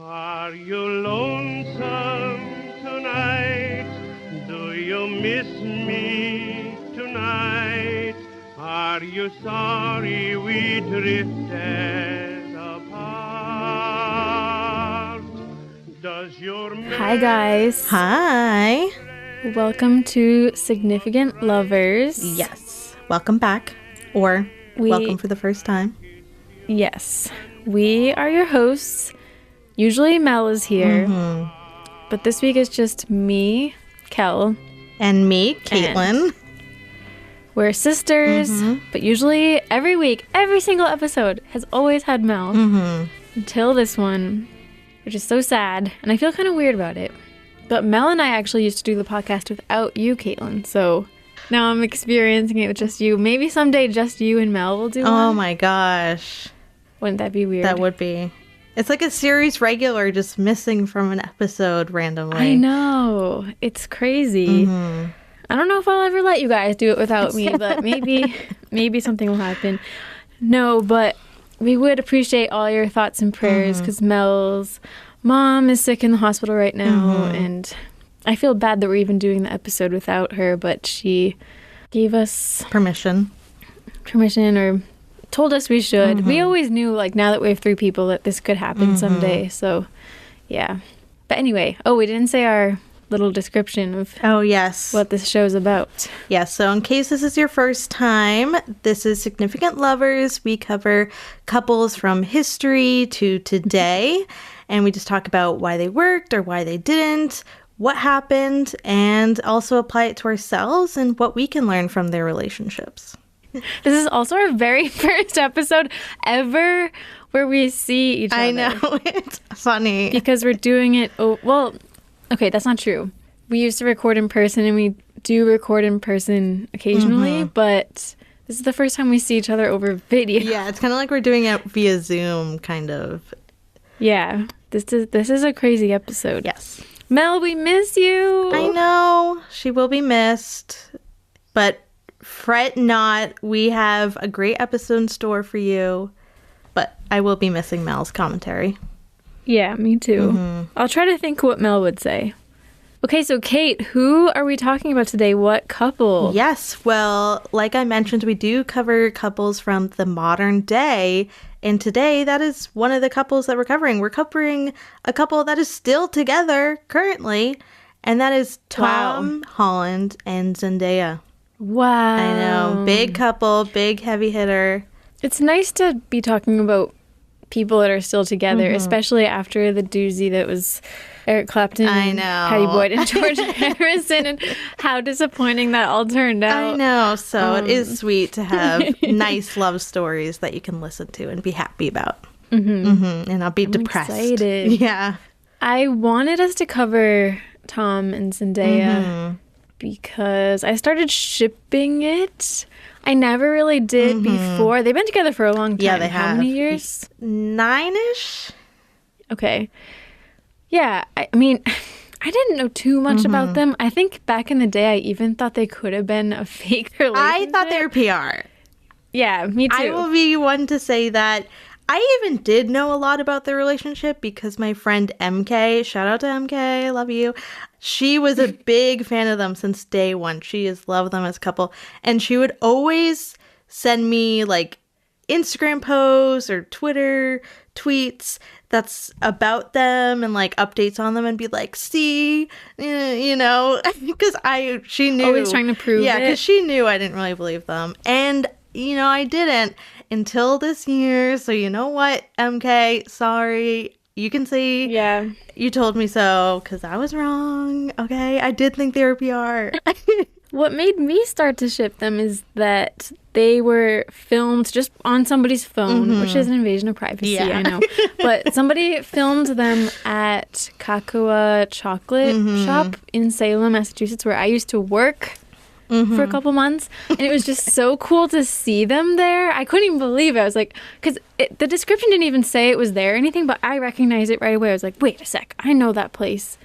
Are you lonesome tonight? Do you miss me tonight? Are you sorry we drifted apart? Does your Hi guys. Hi. Welcome to Significant Lovers. Yes. Welcome back. Or welcome for the first time. Yes. We are your hosts. Usually Mel is here. But this week it's just me, Kel. And me, Caitlin. We're sisters. But usually every week, every single episode has always had Mel. Until this one, which is so sad. And I feel kind of weird about it. But Mel and I actually used to do the podcast without you, Caitlin. So now I'm experiencing it with just you. Maybe someday just you and Mel will do one. Oh my gosh. Wouldn't that be weird? That would be. It's like a series regular just missing from an episode randomly. I know. It's crazy. I don't know if I'll ever let you guys do it without me, but maybe something will happen. No, but we would appreciate all your thoughts and prayers because Mel's mom is sick in the hospital right now, and I feel bad that we're even doing the episode without her, but she gave us permission or told us we should. We always knew, like, now that we have 3 people, that this could happen someday. So, yeah. But anyway, we didn't say our little description of what this show's about. Yes, so in case this is your first time, this is Significant Lovers. We cover couples from history to today, and we just talk about why they worked or why they didn't, what happened, and also apply it to ourselves and what we can learn from their relationships. This is also our very first episode ever where we see each other. I know, it's funny. Because we're doing it, okay, that's not true. We used to record in person, and we do record in person occasionally, but this is the first time we see each other over video. Yeah, it's kind of like we're doing it via Zoom, kind of. Yeah, this is a crazy episode. Yes. Mel, we miss you. I know, she will be missed, but fret not, we have a great episode in store for you, but I will be missing Mel's commentary. Yeah, me too. I'll try to think what Mel would say. Okay, so Kate, who are we talking about today? What couple? Yes, well, like I mentioned, we do cover couples from the modern day, and today that is one of the couples that we're covering. We're covering a couple that is still together currently, and that is Tom Holland and Zendaya. Wow. I know. Big couple, big heavy hitter. It's nice to be talking about people that are still together, especially after the doozy that was Eric Clapton, and Patty Boyd, and George Harrison, and how disappointing that all turned out. I know. So it is sweet to have nice love stories that you can listen to and be happy about. And not be depressed. Excited. Yeah. I wanted us to cover Tom and Zendaya because I started shipping it. I never really did before. They've been together for a long time. Yeah, they have. How many years? 9-ish? Okay. Yeah, I mean, I didn't know too much about them. I think back in the day, I even thought they could have been a fake relationship. I thought they were PR. Yeah, me too. I will be one to say that. I even did know a lot about their relationship because my friend MK, shout out to MK, I love you. She was a big fan of them since day one. She has loved them as a couple. And she would always send me like Instagram posts or Twitter tweets that's about them and like updates on them and be like, see, you know, because she knew. Always trying to prove it. Yeah, because she knew I didn't really believe them. And, you know, I didn't until this year. So you know what, MK, sorry. You can say you told me so because I was wrong. Okay, I did think they were PR. What made me start to ship them is that they were filmed just on somebody's phone, which is an invasion of privacy, I know. But somebody filmed them at Kakua Chocolate Shop in Salem, Massachusetts, where I used to work for a couple months. And it was just so cool to see them there. I couldn't even believe it. I was like, because the description didn't even say it was there or anything, but I recognized it right away. I was like, wait a sec, I know that place.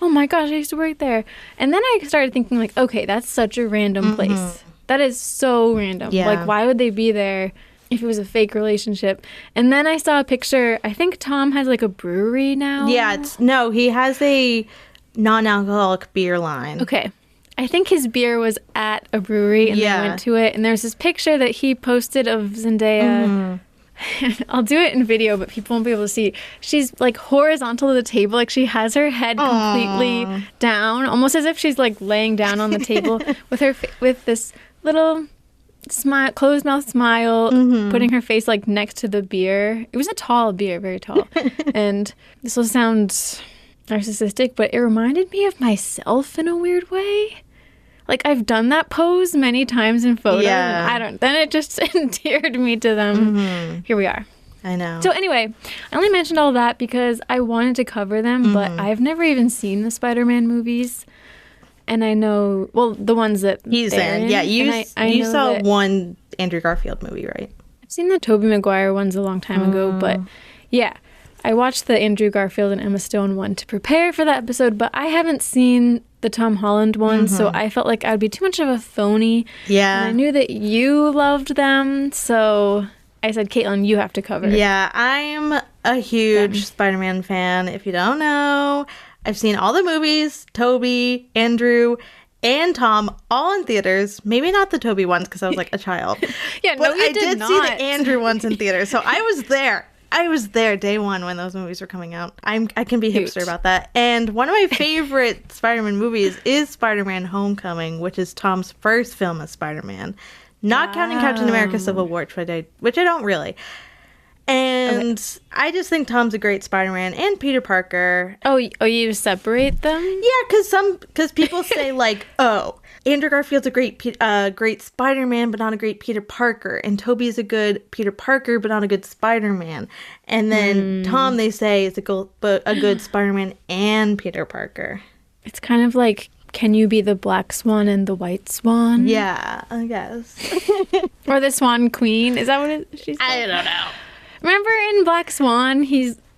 Oh my gosh, I used to work there. And then I started thinking like, okay, that's such a random place. That is so random. Yeah. Like, why would they be there if it was a fake relationship. And then I saw a picture. I think Tom has like a brewery now. Yeah, he has a non-alcoholic beer line. Okay. I think his beer was at a brewery and they went to it. And there's this picture that he posted of Zendaya. I'll do it in video, but people won't be able to see. She's like horizontal to the table. Like she has her head completely down, almost as if she's like laying down on the table with her with this little smile, closed mouth smile, putting her face like next to the beer. It was a tall beer, very tall. And this will sound narcissistic, but it reminded me of myself in a weird way. Like, I've done that pose many times in photos. Yeah. Then it just endeared me to them. Here we are. I know. So anyway, I only mentioned all that because I wanted to cover them, but I've never even seen the Spider-Man movies. And I know, well, the ones that he's in. Yeah, you saw one Andrew Garfield movie, right? I've seen the Tobey Maguire ones a long time ago, but yeah. I watched the Andrew Garfield and Emma Stone one to prepare for that episode, but I haven't seen the Tom Holland one, so I felt like I'd be too much of a phony. Yeah. And I knew that you loved them, so I said, Caitlin, you have to cover. Yeah, I'm a huge Spider-Man fan. If you don't know, I've seen all the movies, Tobey, Andrew, and Tom, all in theaters. Maybe not the Tobey ones because I was like a child. But no, I did not see the Andrew ones in theaters, so I was there. I was there day one when those movies were coming out. I can be hipster about that. And one of my favorite Spider-Man movies is Spider-Man Homecoming, which is Tom's first film as Spider-Man. Not counting Captain America Civil War, which I don't really. And I just think Tom's a great Spider-Man and Peter Parker. Oh, you separate them? Yeah, because people say like, oh, Andrew Garfield's a great Spider-Man, but not a great Peter Parker. And Tobey's a good Peter Parker, but not a good Spider-Man. And then Tom, they say, is a good Spider-Man and Peter Parker. It's kind of like, can you be the black swan and the white swan? Yeah, I guess. Or the swan queen? Is that what she's called? I don't know. Remember in Black Swan,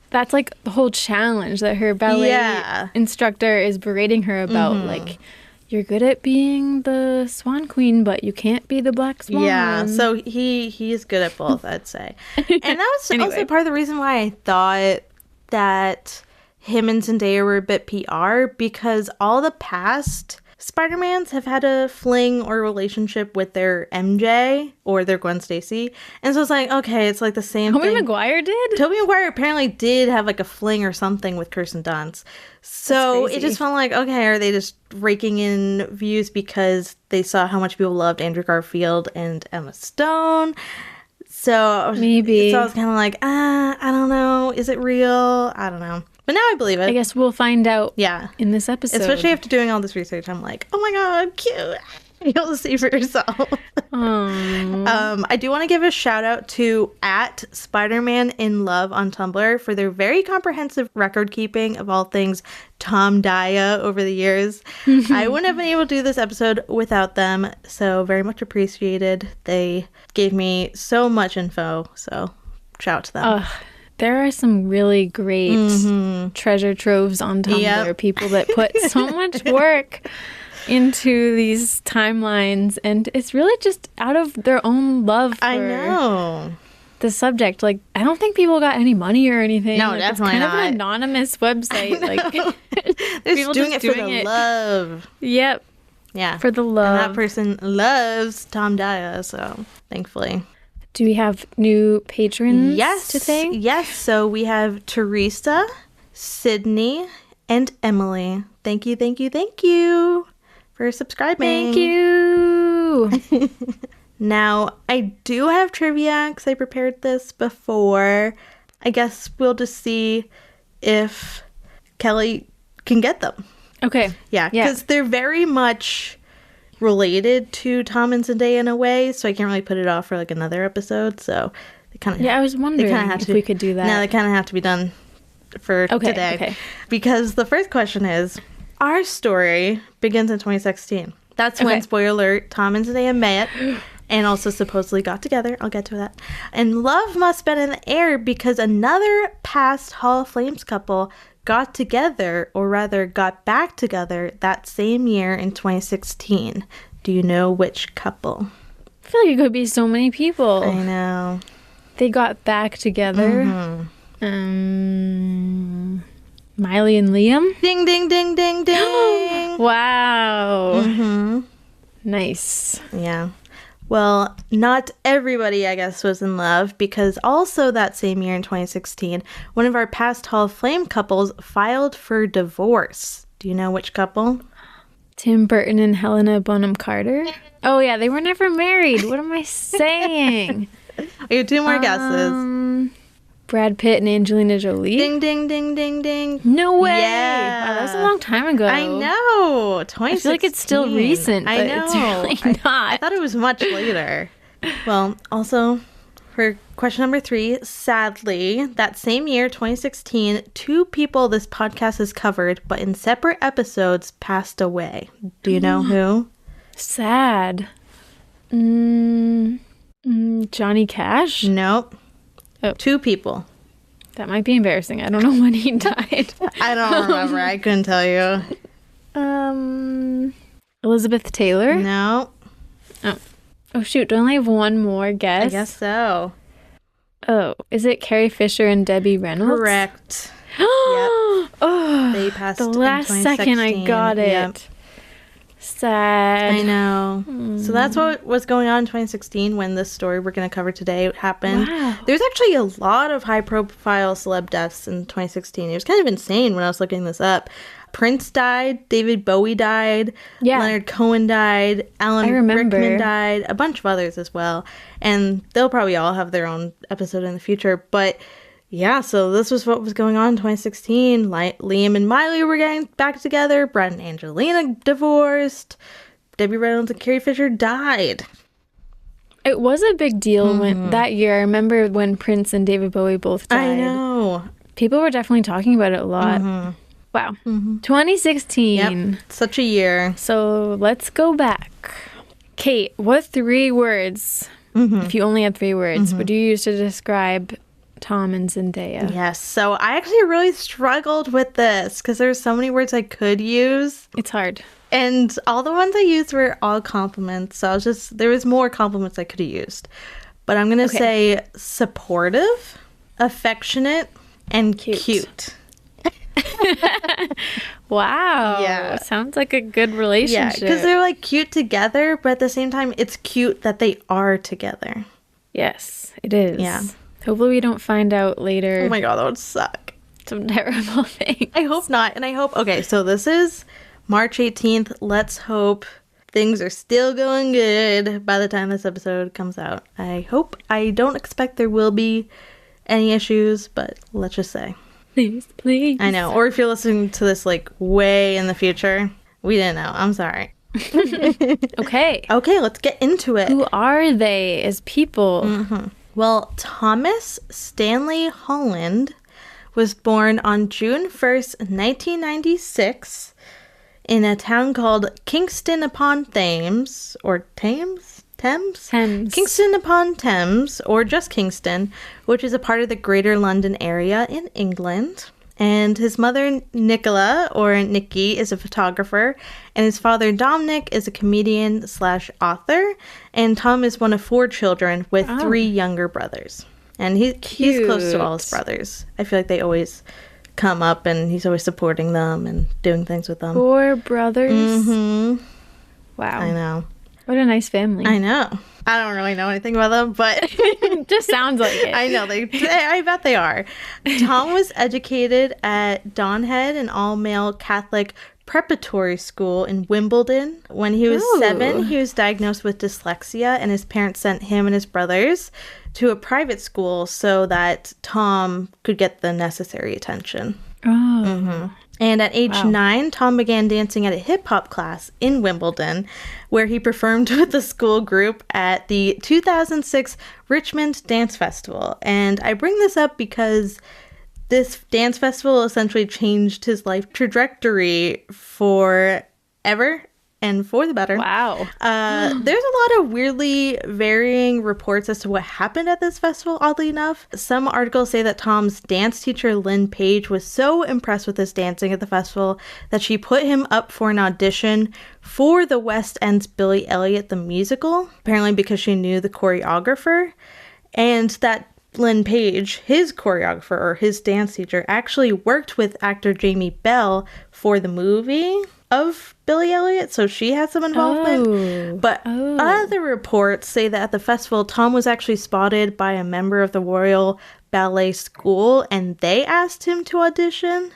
that's like the whole challenge that her ballet instructor is berating her about, like, you're good at being the swan queen, but you can't be the black swan. Yeah, so he's good at both, I'd say. And that was also part of the reason why I thought that him and Zendaya were a bit PR, because all the past Spider-Mans have had a fling or relationship with their MJ or their Gwen Stacy. And so it's like, okay, it's like the same thing. Tobey Maguire did? Tobey Maguire apparently did have like a fling or something with Kirsten Dunst. So it just felt like, okay, are they just raking in views because they saw how much people loved Andrew Garfield and Emma Stone? So maybe. So I was kind of like, I don't know. Is it real? I don't know. But now I believe it. I guess we'll find out in this episode. Especially after doing all this research, I'm like, oh my god, cute. You'll see for yourself. I do want to give a shout out to @SpidermanInLove on Tumblr for their very comprehensive record keeping of all things Tom Daya over the years. I wouldn't have been able to do this episode without them, so very much appreciated. They gave me so much info, so shout out to them. There are some really great treasure troves on Tumblr. People that put so much work into these timelines, and it's really just out of their own love for the subject. Like, I don't think people got any money or anything. No, like, definitely it's not. kind of an anonymous website. Like, they're people doing it for the love. Yep. Yeah. For the love. And that person loves Tom Daya, so thankfully. Do we have new patrons to thank? Yes. So we have Teresa, Sydney, and Emily. Thank you, thank you, thank you for subscribing. Thank you. Now, I do have trivia because I prepared this before. I guess we'll just see if Kelly can get them. Okay. Yeah, because they're very much related to Tom and Zendaya in a way, so I can't really put it off for like another episode. So they kind of I was wondering if we could do that. No, they kind of have to be done for today. Okay. Because the first question is, our story begins in 2016. That's when, spoiler alert, Tom and Zendaya met and also supposedly got together. I'll get to that. And love must have been in the air because another past Hall of Flames couple got together, or rather got back together that same year in 2016. Do you know which couple? feel like it could be so many people. I know. They got back together. Miley and Liam. Ding, ding, ding, ding, ding. Wow. Nice. Yeah. Well, not everybody, I guess, was in love, because also that same year in 2016, one of our past Hall of Fame couples filed for divorce. Do you know which couple? Tim Burton and Helena Bonham Carter. Oh, yeah, they were never married. What am I saying? We have two more guesses. Brad Pitt and Angelina Jolie. Ding, ding, ding, ding, ding. No way. Yeah. Wow, that was a long time ago. I know. 2016. I feel like it's still recent, but I know. it's really not. I thought it was much later. Well, also, for question number 3, sadly, that same year, 2016, 2 people this podcast has covered, but in separate episodes, passed away. Do you know who? Sad. Johnny Cash? Nope. Oh. 2 people. That might be embarrassing. I don't know when he died. I don't remember. I couldn't tell you. Elizabeth Taylor? No. Oh, shoot. Do I only have one more guess? I guess so. Oh, is it Carrie Fisher and Debbie Reynolds? Correct. Yep. Oh, They passed the in last second I 2016. got it. Yep. Sad. I know. So that's what was going on in 2016 when this story we're going to cover today happened. Wow. There's actually a lot of high-profile celeb deaths in 2016. It was kind of insane when I was looking this up. Prince died. David Bowie died. Yeah. Leonard Cohen died. Alan Rickman died. A bunch of others as well. And they'll probably all have their own episode in the future. But yeah, so this was what was going on in 2016. Liam and Miley were getting back together. Brad and Angelina divorced. Debbie Reynolds and Carrie Fisher died. It was a big deal when that year. I remember when Prince and David Bowie both died. I know. People were definitely talking about it a lot. Wow. 2016. Yep. Such a year. So let's go back. Kate, what 3 words, if you only had 3 words, would you use to describe Tom and Zendaya? Yes. So I actually really struggled with this because there's so many words I could use. It's hard. And all the ones I used were all compliments. So there was more compliments I could have used. But I'm going to say supportive, affectionate, and cute. Wow. Yeah. Sounds like a good relationship. Yeah, because they're like cute together, but at the same time, it's cute that they are together. Yes, it is. Yeah. Hopefully we don't find out later Oh my god, that would suck. some terrible things. I hope not. And I hope, okay, so this is March 18th. Let's hope things are still going good by the time this episode comes out. I don't expect there will be any issues, but let's just say. Please. I know. Or if you're listening to this like way in the future, we didn't know. I'm sorry. Okay. Okay, let's get into it. Who are they as people? Well, Thomas Stanley Holland was born on June 1st, 1996 in a town called Kingston upon Thames, or Thames? Thames. Kingston upon Thames, or just Kingston, which is a part of the Greater London area in England. And his mother, Nicola, or Nikki, is a photographer, and his father, Dominic, is a comedian / author, and Tom is one of 4 children with 3 younger brothers. And he's close to all his brothers. I feel like they always come up, and he's always supporting them and doing things with them. 4 brothers? Mm-hmm. Wow. I know. What a nice family. I know. I don't really know anything about them, but Just sounds like it. I know I bet they are. Tom was educated at Donhead, an all-male Catholic preparatory school in Wimbledon. When he was 7, he was diagnosed with dyslexia, and his parents sent him and his brothers to a private school so that Tom could get the necessary attention. Oh. And at age 9, Tom began dancing at a hip-hop class in Wimbledon, where he performed with the school group at the 2006 Richmond Dance Festival. And I bring this up because this dance festival essentially changed his life trajectory forever. and for the better. Wow. There's a lot of weirdly varying reports as to what happened at this festival, oddly enough. Some articles say that Tom's dance teacher, Lynn Page, was so impressed with his dancing at the festival that she put him up for an audition for the West End's Billy Elliot the Musical, apparently because she knew the choreographer, and that Lynn Page, his choreographer or his dance teacher, actually worked with actor Jamie Bell for the movie of Billy Elliot, so she had some involvement. But other reports say that at the festival, Tom was actually spotted by a member of the Royal Ballet School, and they asked him to audition.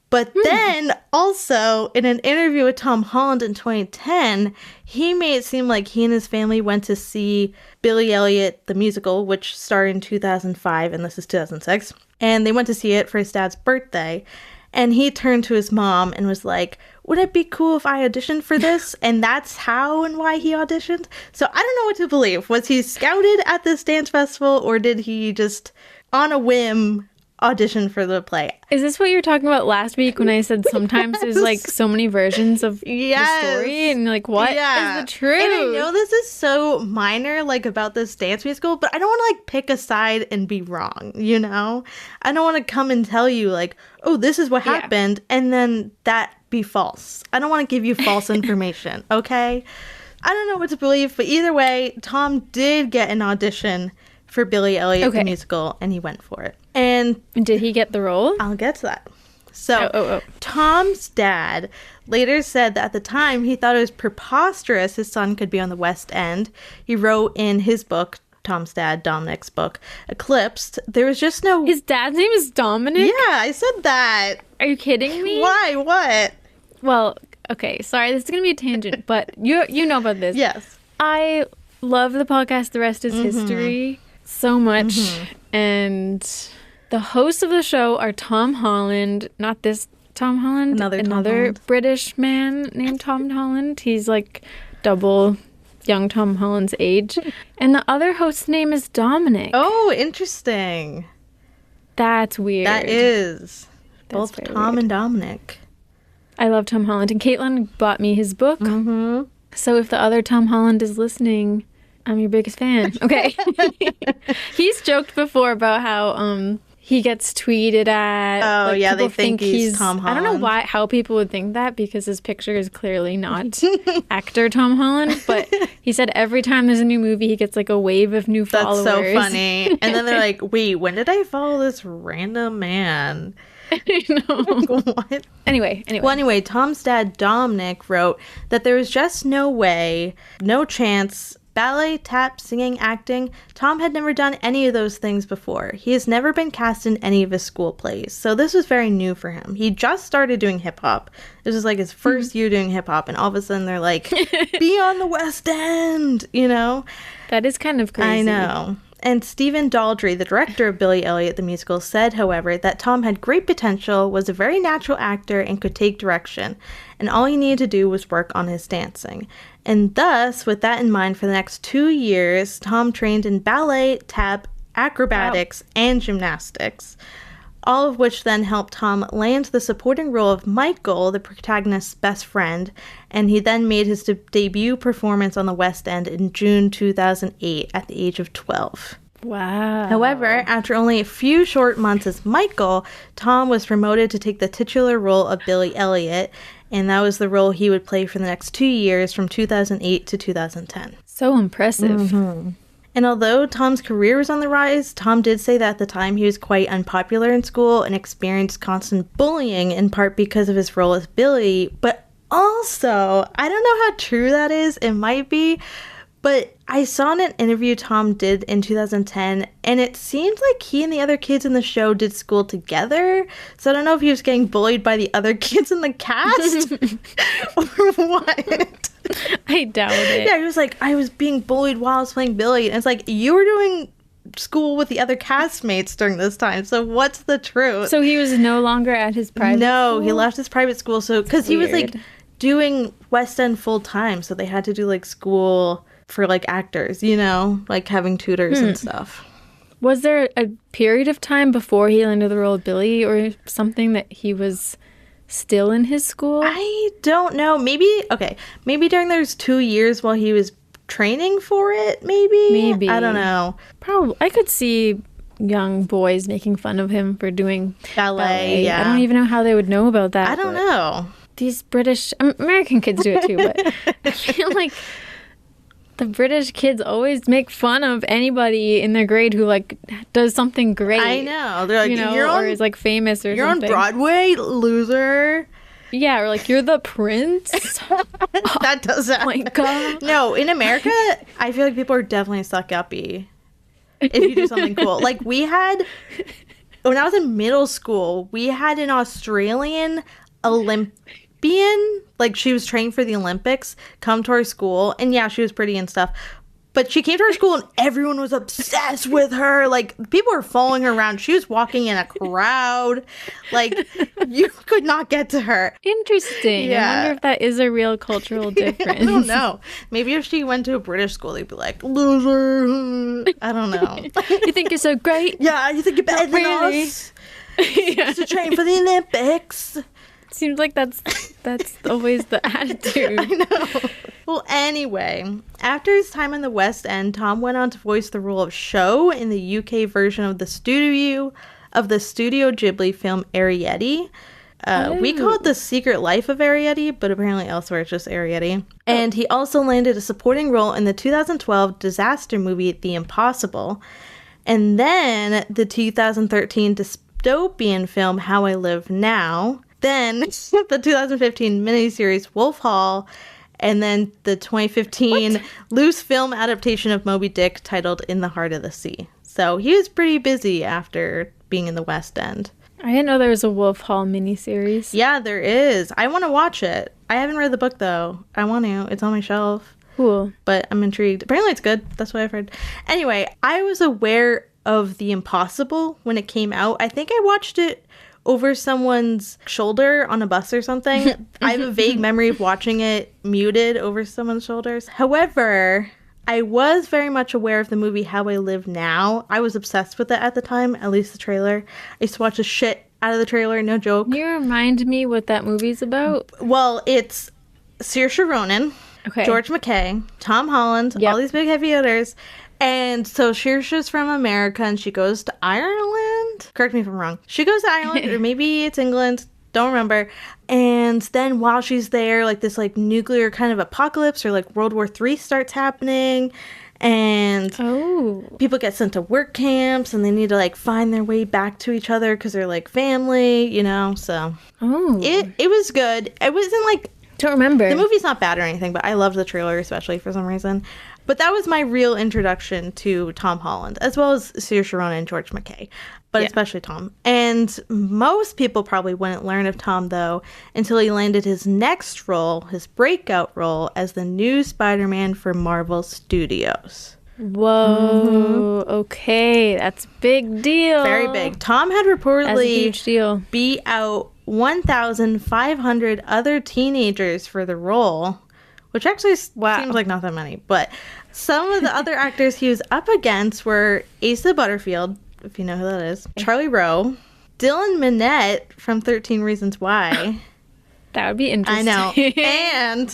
But then, also, in an interview with Tom Holland in 2010, he made it seem like he and his family went to see Billy Elliot, the musical, which started in 2005, and this is 2006. And they went to see it for his dad's birthday. And he turned to his mom and was like, would it be cool if I auditioned for this? And that's how and why he auditioned. So I don't know what to believe. Was he scouted at this dance festival, or did he just, on a whim, audition for the play? Is this what you were talking about last week when I said sometimes there's like so many versions of the story, and like what is the truth? And I know this is so minor, like about this dance musical, but I don't want to like pick a side and be wrong, you know? I don't want to come and tell you like, oh, this is what happened, and then that be false. I don't want to give you false information, okay? I don't know what to believe, but either way, Tom did get an audition for Billy Elliot the musical, and he went for it. And did he get the role? I'll get to that. So, Tom's dad later said that at the time he thought it was preposterous his son could be on the West End. He wrote in his book, Tom's dad, Dominic's book, Eclipsed, there was just no... His dad's name is Dominic? Yeah, I said that. Are you kidding me? Why? What? Well, okay, sorry, this is going to be a tangent, but you know about this. Yes. I love the podcast The Rest is History so much, and the hosts of the show are Tom Holland, not this Tom Holland, another British man named Tom Holland. He's like double young Tom Holland's age. And the other host's name is Dominic. Oh, interesting. That's weird. That is. Both Tom and Dominic. I love Tom Holland. And Caitlin bought me his book. So if the other Tom Holland is listening, I'm your biggest fan. Okay. He's joked before about how he gets tweeted at. Oh, like, yeah, they think he's Tom Holland. I don't know how people would think that, because his picture is clearly not actor Tom Holland. But he said every time there's a new movie, he gets like a wave of new followers. That's so funny. And then they're like, wait, when did I follow this random man? I know. What? Anyway, Tom's dad, Dominic, wrote that there was just no way, no chance. Ballet, tap, singing, acting. Tom had never done any of those things before. He has never been cast in any of his school plays. So this was very new for him. He just started doing hip-hop. This was like his first year doing hip-hop. And all of a sudden they're like, be on the West End, you know? That is kind of crazy. I know. And Stephen Daldry, the director of Billy Elliot the Musical, said, however, that Tom had great potential, was a very natural actor, and could take direction. And all he needed to do was work on his dancing. And thus, with that in mind, for the next 2 years, Tom trained in ballet, tap, acrobatics, and gymnastics. All of which then helped Tom land the supporting role of Michael, the protagonist's best friend, and he then made his debut performance on the West End in June 2008 at the age of 12. Wow. However, after only a few short months as Michael, Tom was promoted to take the titular role of Billy Elliot, and that was the role he would play for the next 2 years from 2008 to 2010. So impressive. And although Tom's career was on the rise, Tom did say that at the time he was quite unpopular in school and experienced constant bullying, in part because of his role as Billy. But also, I don't know how true that is. It might be. But I saw in an interview Tom did in 2010, and it seemed like he and the other kids in the show did school together. So I don't know if he was getting bullied by the other kids in the cast or what. I doubt it. Yeah, he was like, I was being bullied while I was playing Billy. And it's like, you were doing school with the other castmates during this time. So what's the truth? So he was no longer at his private school? No, he left his private school. So because he was like doing West End full time. So they had to do like school for like actors, you know, like having tutors and stuff. Was there a period of time before he landed the role of Billy or something that he was still in his school? I don't know. Maybe during those 2 years while he was training for it, maybe. I don't know. Probably. I could see young boys making fun of him for doing ballet. Yeah. I don't even know how they would know about that. I don't know. These British, American kids do it too, but I feel like the British kids always make fun of anybody in their grade who like does something great. I know. They're like, you know, or is like famous or you're something. You're on Broadway, loser. Yeah, or like, you're the prince. That does sound. Oh my God. No, in America, I feel like people are definitely suck-uppy if you do something cool. Like, when I was in middle school, we had an Australian Olympian, like, she was training for the Olympics, come to our school, and yeah, she was pretty and stuff. But she came to our school and everyone was obsessed with her. Like, people were following her around. She was walking in a crowd. Like, you could not get to her. Interesting. Yeah. I wonder if that is a real cultural difference. I don't know. Maybe if she went to a British school, they'd be like, loser. I don't know. You think you're so great? Yeah, you think you're better than us? Yeah. To train for the Olympics. Seems like that's always the attitude. I know. Well, anyway, after his time in the West End, Tom went on to voice the role of Sho in the UK version of the Studio Ghibli film Arrietty. We call it The Secret Life of Arrietty, but apparently elsewhere it's just Arrietty. And he also landed a supporting role in the 2012 disaster movie The Impossible, and then the 2013 dystopian film How I Live Now. Then the 2015 miniseries Wolf Hall, and then the 2015 loose film adaptation of Moby Dick titled In the Heart of the Sea. So he was pretty busy after being in the West End. I didn't know there was a Wolf Hall miniseries. Yeah, there is. I want to watch it. I haven't read the book, though. I want to. It's on my shelf. Cool. But I'm intrigued. Apparently it's good. That's what I've heard. Anyway, I was aware of The Impossible when it came out. I think I watched it over someone's shoulder on a bus or something. I have a vague memory of watching it muted over someone's shoulders. However, I was very much aware of the movie How I Live Now. I was obsessed with it at the time, at least the trailer. I used to watch the shit out of the trailer, no joke. Can you remind me what that movie's about? Well, it's Saoirse Ronan, George McKay, Tom Holland, all these big heavy hitters. And so Saoirse's from America and she goes to Ireland. Correct me if I'm wrong. She goes to Ireland, or maybe it's England. Don't remember. And then while she's there, like this like nuclear kind of apocalypse or like World War III starts happening. And people get sent to work camps and they need to like find their way back to each other because they're like family, you know. So it was good. It wasn't like, don't remember. The movie's not bad or anything, but I loved the trailer especially for some reason. But that was my real introduction to Tom Holland, as well as Saoirse Ronan and George McKay, but especially Tom. And most people probably wouldn't learn of Tom, though, until he landed his next role, his breakout role, as the new Spider-Man for Marvel Studios. Whoa, okay, that's a big deal. Very big. Tom had reportedly that's a huge deal. Beat out 1,500 other teenagers for the role, which actually seems like not that many. But some of the other actors he was up against were Asa Butterfield, if you know who that is, Charlie Rowe, Dylan Minnette from 13 Reasons Why. That would be interesting. I know. And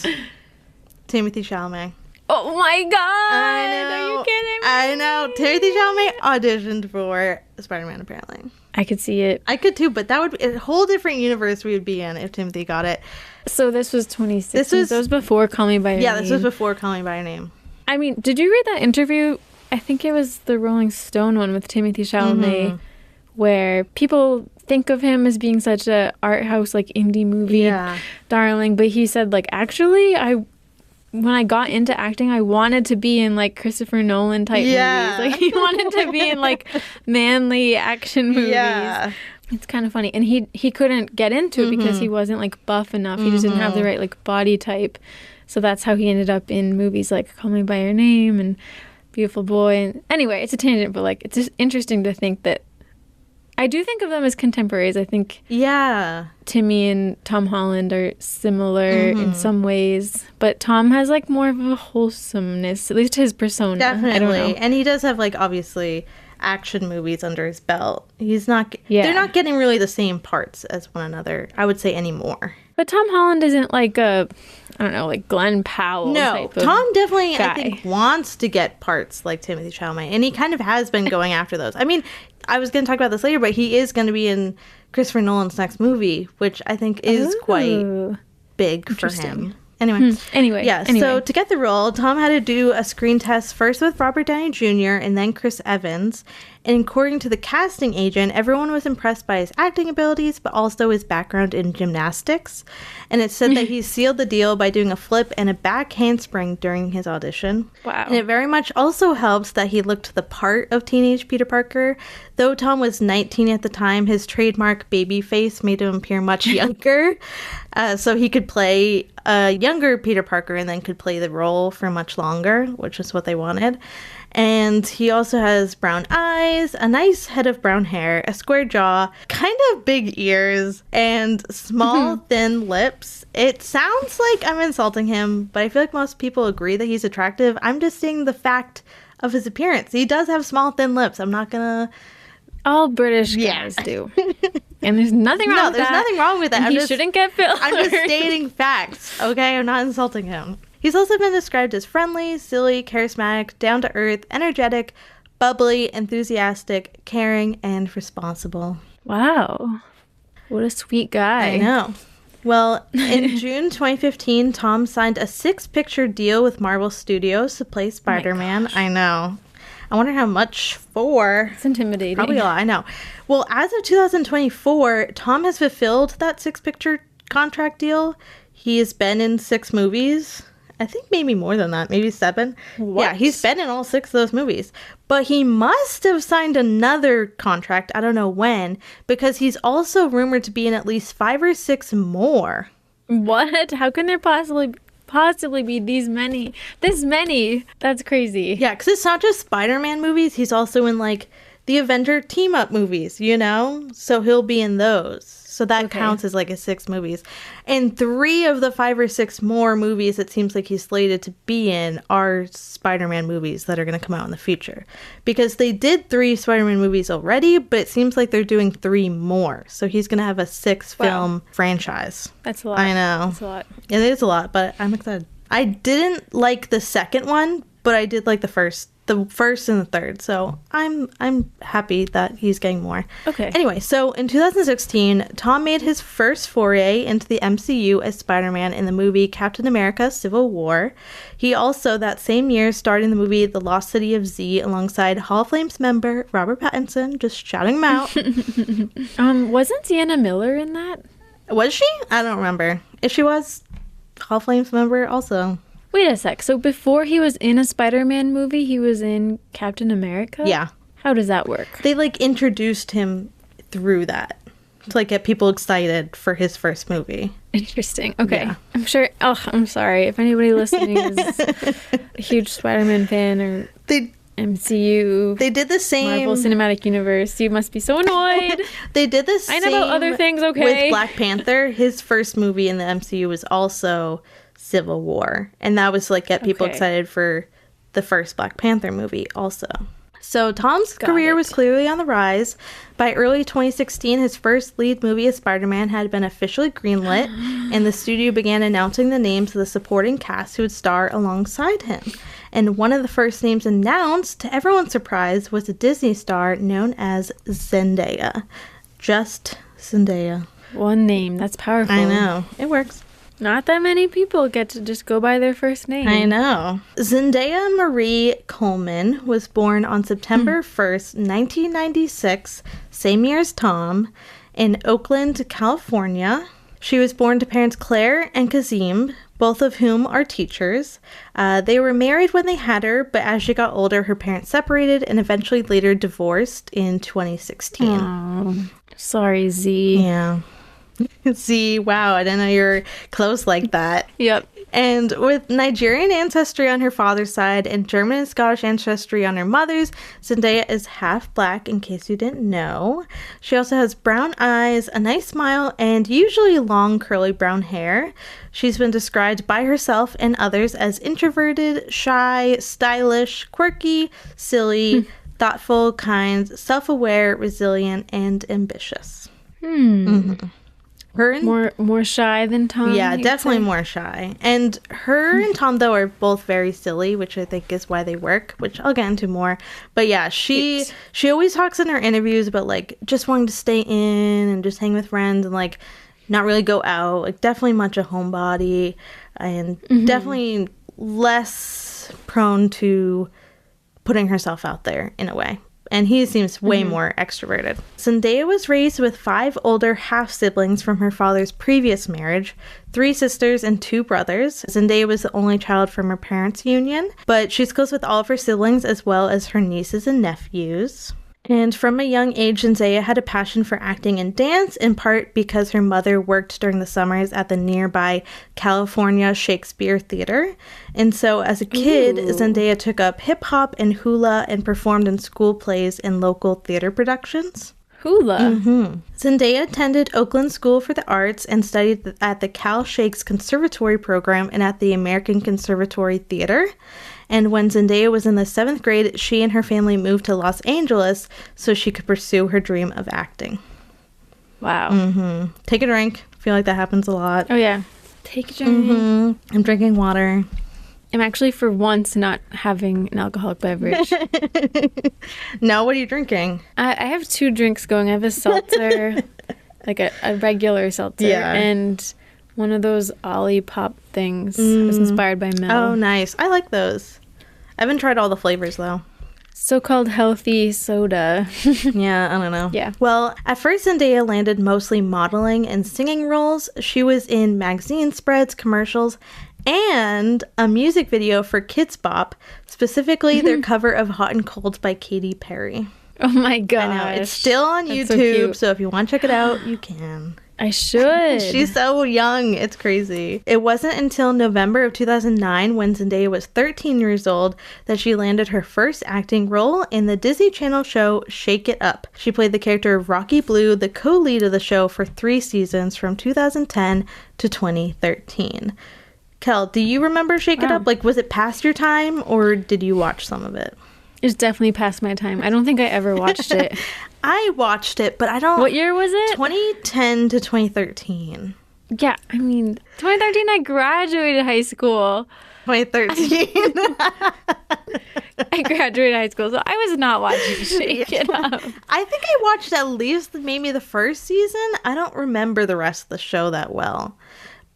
Timothée Chalamet. Oh my God! I know. Are you kidding me? I know. Timothée Chalamet auditioned for Spider-Man, apparently. I could see it. I could too, but that would be a whole different universe we would be in if Timothy got it. So this was 2016. This was before Call Me By Your Name. Yeah, this was before Call Me By Your Name. I mean, did you read that interview? I think it was the Rolling Stone one with Timothée Chalamet, where people think of him as being such a art house, like indie movie darling, but he said, like, actually, when I got into acting, I wanted to be in, like, Christopher Nolan type movies. Like, he wanted to be in, like, manly action movies. Yeah. It's kind of funny. And he couldn't get into it because he wasn't, like, buff enough. He just didn't have the right, like, body type. So that's how he ended up in movies like Call Me By Your Name and Beautiful Boy. And anyway, it's a tangent, but, like, it's just interesting to think that I do think of them as contemporaries. I think Timmy and Tom Holland are similar in some ways, but Tom has like more of a wholesomeness, at least his persona. Definitely. I don't know. And he does have like obviously action movies under his belt. He's not. Yeah. They're not getting really the same parts as one another, I would say, anymore. But Tom Holland isn't like I don't know, like Glenn Powell. No, type of Tom definitely, guy. I think, wants to get parts like Timothée Chalamet, and he kind of has been going after those. I mean, I was going to talk about this later, but he is going to be in Christopher Nolan's next movie, which I think is quite big for him. Anyway. So to get the role, Tom had to do a screen test first with Robert Downey Jr. and then Chris Evans. And according to the casting agent, everyone was impressed by his acting abilities, but also his background in gymnastics. And it said that he sealed the deal by doing a flip and a back handspring during his audition. Wow. And it very much also helps that he looked the part of teenage Peter Parker. Though Tom was 19 at the time, his trademark baby face made him appear much younger. So he could play a younger Peter Parker and then could play the role for much longer, which is what they wanted. And he also has brown eyes, a nice head of brown hair, a square jaw, kind of big ears, and small, thin lips. It sounds like I'm insulting him, but I feel like most people agree that he's attractive. I'm just saying the fact of his appearance. He does have small, thin lips. I'm not gonna... All British guys do. And there's nothing wrong with that. No, there's nothing wrong with that. He shouldn't get fillers. I'm just stating facts, okay? I'm not insulting him. He's also been described as friendly, silly, charismatic, down-to-earth, energetic, bubbly, enthusiastic, caring, and responsible. Wow. What a sweet guy. I know. Well, in June 2015, Tom signed a 6-picture deal with Marvel Studios to play Spider-Man. I know. I wonder how much for. It's intimidating. Probably a lot, I know. Well, as of 2024, Tom has fulfilled that 6-picture contract deal. He has been in 6 movies. I think maybe more than that, maybe 7. What? Yeah, he's been in all 6 of those movies. But he must have signed another contract, I don't know when, because he's also rumored to be in at least 5 or 6 more. What? How can there possibly be this many? That's crazy. Yeah, because it's not just Spider-Man movies. He's also in, like, the Avenger team-up movies, you know? So he'll be in those. So that counts as, like, his 6 movies. And 3 of the 5 or 6 more movies it seems like he's slated to be in are Spider-Man movies that are going to come out in the future. Because they did 3 Spider-Man movies already, but it seems like they're doing 3 more. So he's going to have a 6-film franchise. That's a lot. I know. That's a lot. It is a lot, but I'm excited. I didn't like the second one, but I did like the first and the third. So I'm happy that he's getting more. Okay. Anyway, so in 2016, Tom made his first foray into the MCU as Spider-Man in the movie Captain America: Civil War. He also, that same year, starred in the movie The Lost City of Z alongside Hall of Fame's member Robert Pattinson, just shouting him out. Wasn't Sienna Miller in that? Was she? I don't remember. If she was, Hall of Fame's member also. Wait a sec. So before he was in a Spider-Man movie, he was in Captain America? Yeah. How does that work? They, like, introduced him through that to, like, get people excited for his first movie. Interesting. Okay. Yeah. I'm sure. Oh, I'm sorry. If anybody listening is a huge Spider-Man fan or MCU, they did the same Marvel Cinematic Universe, you must be so annoyed. They did the same. I know about other things, okay? With Black Panther, his first movie in the MCU was also Civil War, and that was like get people excited for the first Black Panther movie also. So Tom's career was clearly on the rise. By early 2016, his first lead movie as Spider-Man had been officially greenlit, and the studio began announcing the names of the supporting cast who would star alongside him. And one of the first names announced, to everyone's surprise, was a Disney star known as Zendaya. Just Zendaya. One name. That's powerful. I know. It works. Not that many people get to just go by their first name. I know. Zendaya Marie Coleman was born on September 1st, 1996, same year as Tom, in Oakland, California. She was born to parents Claire and Kazim, both of whom are teachers. They were married when they had her, but as she got older, her parents separated and eventually later divorced in 2016. Oh, sorry, Z. Yeah. See, wow, I didn't know you were close like that. Yep. And with Nigerian ancestry on her father's side and German and Scottish ancestry on her mother's, Zendaya is half black, in case you didn't know. She also has brown eyes, a nice smile, and usually long curly brown hair. She's been described by herself and others as introverted, shy, stylish, quirky, silly, thoughtful, kind, self-aware, resilient, and ambitious. Her and, more shy than Tom? Yeah, definitely more shy. And her and Tom, though, are both very silly, which I think is why they work, which I'll get into more. But yeah, she always talks in her interviews about, like, just wanting to stay in and just hang with friends and, like, not really go out. Like, definitely much a homebody and definitely less prone to putting herself out there in a way. And he seems way more extroverted. Zendaya was raised with 5 older half-siblings from her father's previous marriage, 3 sisters and 2 brothers. Zendaya was the only child from her parents' union, but she's close with all of her siblings as well as her nieces and nephews. And from a young age, Zendaya had a passion for acting and dance, in part because her mother worked during the summers at the nearby California Shakespeare Theater. And so as a kid, Zendaya took up hip-hop and hula and performed in school plays and local theater productions. Hula? Zendaya attended Oakland School for the Arts and studied at the Cal Shakes Conservatory program and at the American Conservatory Theater. And when Zendaya was in the 7th grade, she and her family moved to Los Angeles so she could pursue her dream of acting. Wow. Take a drink. I feel like that happens a lot. Oh, yeah. Take a drink. I'm drinking water. I'm actually, for once, not having an alcoholic beverage. No, what are you drinking? I have 2 drinks going. I have a seltzer, like a regular seltzer, and one of those Olipop things. I was inspired by Mel. Oh, nice. I like those. I haven't tried all the flavors, though. So-called healthy soda. Yeah, I don't know. Yeah. Well, at first, Zendaya landed mostly modeling and singing roles. She was in magazine spreads, commercials, and a music video for Kids Bop, specifically their cover of Hot and Cold by Katy Perry. Oh my gosh. I know. It's still on YouTube, so if you want to check it out, you can. I should. She's so young. It's crazy. It wasn't until November of 2009, when Zendaya was 13 years old, that she landed her first acting role in the Disney Channel show Shake It Up. She played the character of Rocky Blue, the co-lead of the show, for 3 seasons from 2010 to 2013. Kel, do you remember Shake It Up? Like, was it past your time, or did you watch some of it? It's definitely past my time. I don't think I ever watched it. I watched it, but I don't... What year was it? 2010 to 2013. Yeah, I mean, 2013 I graduated high school. 2013. I graduated high school, so I was not watching Shake It Up. I think I watched at least maybe the first season. I don't remember the rest of the show that well.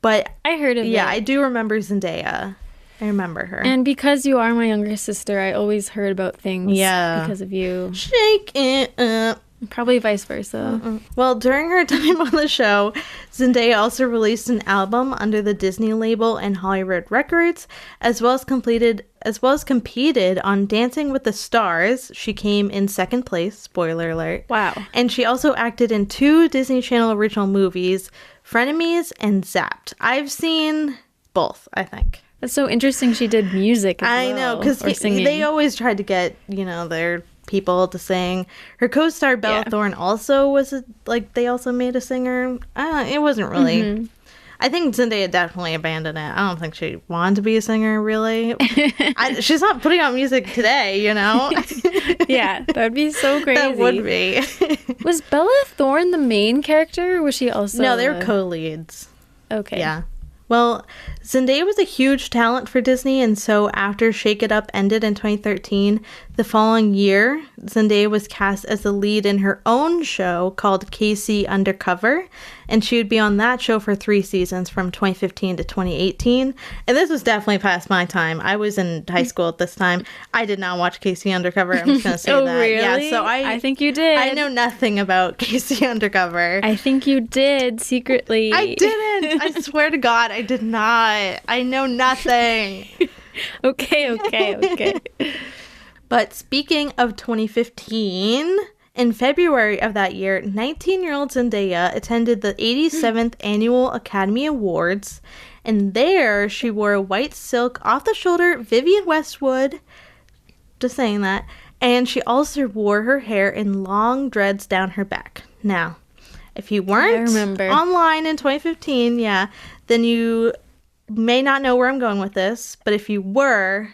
But I heard of it. Yeah, I do remember Zendaya. I remember her. And because you are my younger sister, I always heard about things because of you. Shake it up. Probably vice versa. Well, during her time on the show, Zendaya also released an album under the Disney label and Hollywood Records, as well as competed on Dancing with the Stars. She came in 2nd place, spoiler alert. Wow. And she also acted in 2 Disney Channel original movies, Frenemies and Zapped. I've seen both, I think. That's so interesting she did music as well. I know, because they always tried to get, their people to sing. Her co-star Bella Thorne also was, they also made a singer. It wasn't really... I think Zendaya definitely abandoned it. I don't think she wanted to be a singer, really. She's not putting out music today, Yeah, that would be so crazy. That would be. Was Bella Thorne the main character, or was she also... No, they were co-leads. Okay. Yeah. Well, Zendaya was a huge talent for Disney, and so after Shake It Up ended in 2013, the following year, Zendaya was cast as the lead in her own show called KC Undercover, and she would be on that show for 3 seasons from 2015 to 2018. And this was definitely past my time. I was in high school at this time. I did not watch KC Undercover. I'm just going to say that. Really? Yeah, so I think you did. I know nothing about KC Undercover. I think you did, secretly. I didn't. I swear to God, I did not. I know nothing. Okay. But speaking of 2015, in February of that year, 19-year-old Zendaya attended the 87th Annual Academy Awards, and there she wore a white silk off-the-shoulder Vivienne Westwood, just saying that, and she also wore her hair in long dreads down her back. Now, if you weren't online in 2015, then you may not know where I'm going with this, but if you were...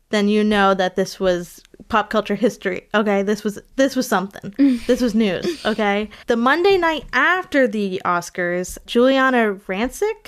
then you know that this was pop culture history. Okay, this was something. This was news. Okay, the Monday night after the Oscars, Juliana Rancic,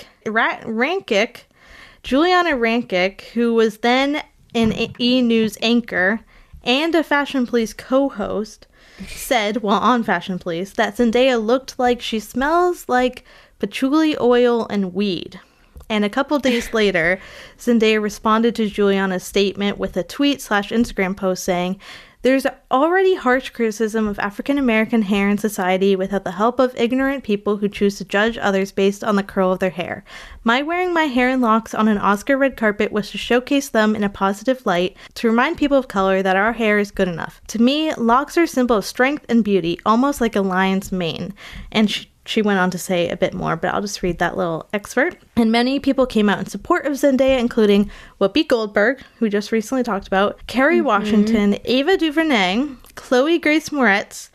who was then an E! News anchor and a Fashion Police co-host, said, while on Fashion Police, that Zendaya looked like she smells like patchouli oil and weed. And a couple days later, Zendaya responded to Juliana's statement with a tweet/Instagram post saying, "There's already harsh criticism of African American hair in society without the help of ignorant people who choose to judge others based on the curl of their hair. My wearing my hair in locks on an Oscar red carpet was to showcase them in a positive light, to remind people of color that our hair is good enough. To me, locks are a symbol of strength and beauty, almost like a lion's mane." And she went on to say a bit more, but I'll just read that little excerpt. And many people came out in support of Zendaya, including Whoopi Goldberg, who we just recently talked about, Kerry Washington, Ava DuVernay, Chloe Grace Moretz,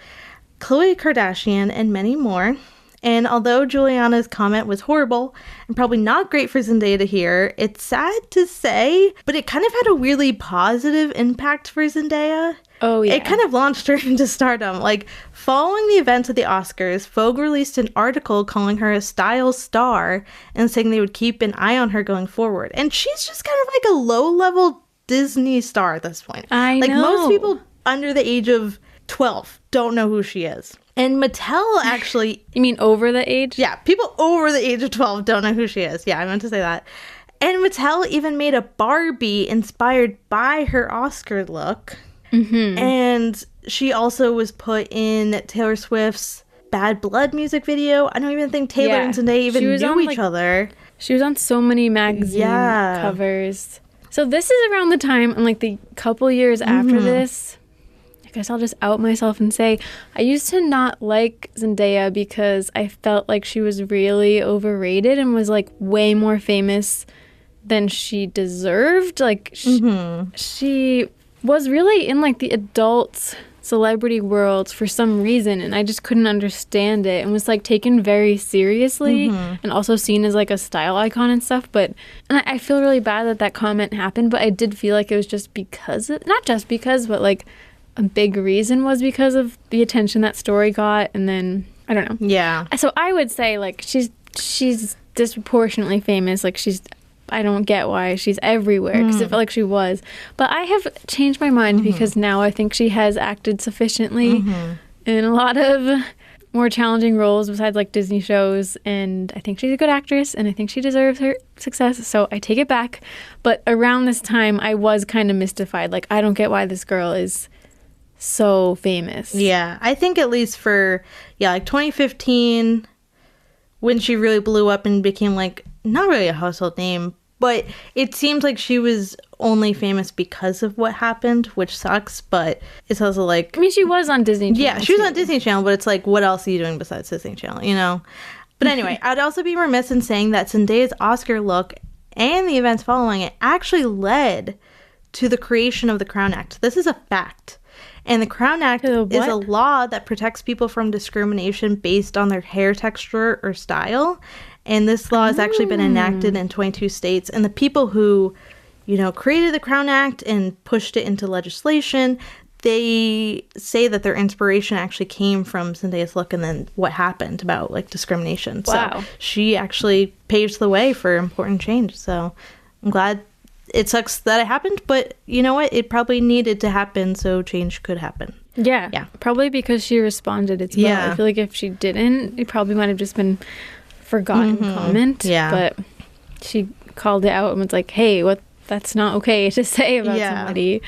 Khloe Kardashian, and many more. And although Juliana's comment was horrible and probably not great for Zendaya to hear, it's sad to say, but it kind of had a weirdly positive impact for Zendaya. Oh, yeah. It kind of launched her into stardom. Like, following the events of the Oscars, Vogue released an article calling her a style star and saying they would keep an eye on her going forward. And she's just kind of like a low-level Disney star at this point. I know. Like, most people under the age of 12 don't know who she is. And Mattel actually... You mean over the age? Yeah, people over the age of 12 don't know who she is. Yeah, I meant to say that. And Mattel even made a Barbie inspired by her Oscar look. Mm-hmm. And she also was put in Taylor Swift's Bad Blood music video. I don't even think Taylor and Zendaya even knew each other. She was on so many magazine covers. So this is around the time, and like the couple years after this, I guess I'll just out myself and say, I used to not like Zendaya because I felt like she was really overrated and was like way more famous than she deserved. Like she was really in like the adult celebrity world for some reason, and I just couldn't understand it, and was like taken very seriously and also seen as like a style icon and stuff. But and I feel really bad that comment happened, but I did feel like it was just because of, not just because, but like a big reason was because of the attention that story got. And then I don't know, so I would say like she's disproportionately famous. Like I don't get why she's everywhere, because it felt like she was. But I have changed my mind because now I think she has acted sufficiently in a lot of more challenging roles besides like Disney shows. And I think she's a good actress, and I think she deserves her success. So I take it back. But around this time, I was kind of mystified. Like, I don't get why this girl is so famous. Yeah, I think at least for, like 2015, when she really blew up and became like, not really a household name, but it seems like she was only famous because of what happened, which sucks, but it's also like... I mean, she was on Disney Channel. Yeah, she was on Disney Channel, but it's like, what else are you doing besides Disney Channel, you know? But anyway, I'd also be remiss in saying that Zendaya's Oscar look and the events following it actually led to the creation of the Crown Act. This is a fact. And the Crown Act is a law that protects people from discrimination based on their hair texture or style. And this law has actually been enacted in 22 states. And the people who, created the Crown Act and pushed it into legislation, they say that their inspiration actually came from Zendaya's look and then what happened about, like, discrimination. Wow. So she actually paved the way for important change. So I'm glad. It sucks that it happened, but you know what? It probably needed to happen so change could happen. Yeah. Probably because she responded as well. Yeah. I feel like if she didn't, it probably might have just been forgotten comment. Yeah. But she called it out and was like, hey, that's not okay to say about somebody.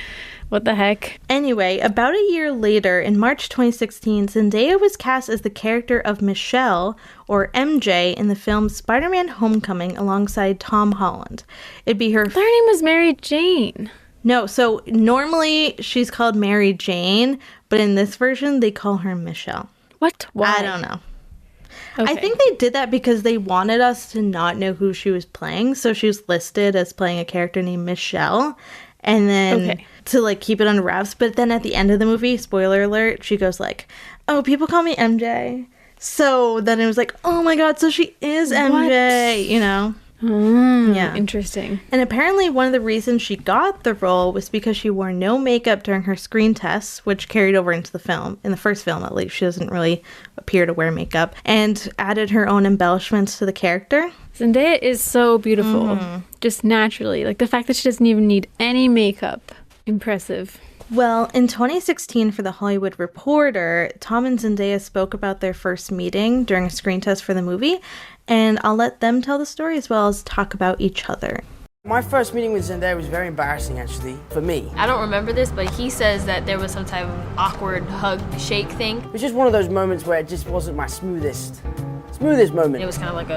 What the heck? Anyway, about a year later, in March 2016, Zendaya was cast as the character of Michelle, or MJ, in the film Spider-Man Homecoming alongside Tom Holland. It'd be her... Their name was Mary Jane. No, so normally she's called Mary Jane, but in this version, they call her Michelle. What? Why? I don't know. Okay. I think they did that because they wanted us to not know who she was playing, so she was listed as playing a character named Michelle. And then to, like, keep it under wraps. But then at the end of the movie, spoiler alert, she goes like, oh, people call me MJ. So then it was like, oh my god, so she is MJ, Oh, Yeah. interesting. And apparently one of the reasons she got the role was because she wore no makeup during her screen tests, which carried over into the film. In the first film, at least, she doesn't really appear to wear makeup, and added her own embellishments to the character. Zendaya is so beautiful, just naturally. Like the fact that she doesn't even need any makeup. Impressive. Well, in 2016 for The Hollywood Reporter, Tom and Zendaya spoke about their first meeting during a screen test for the movie, and I'll let them tell the story as well as talk about each other. My first meeting with Zendaya was very embarrassing, actually, for me. I don't remember this, but he says that there was some type of awkward hug shake thing. It was just one of those moments where it just wasn't my smoothest moment. It was kind of like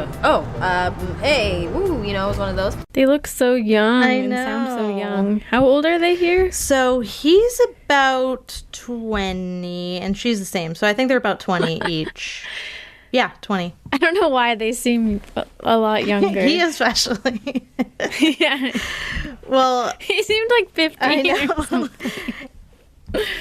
hey, woo, you know, it was one of those. They look so young I and sound so know. young. How old are they here? So he's about 20, and she's the same. So I think they're about 20 each. Yeah, 20. I don't know why they seem a lot younger. He especially. Yeah. Well, He seemed like 50 I or know. something.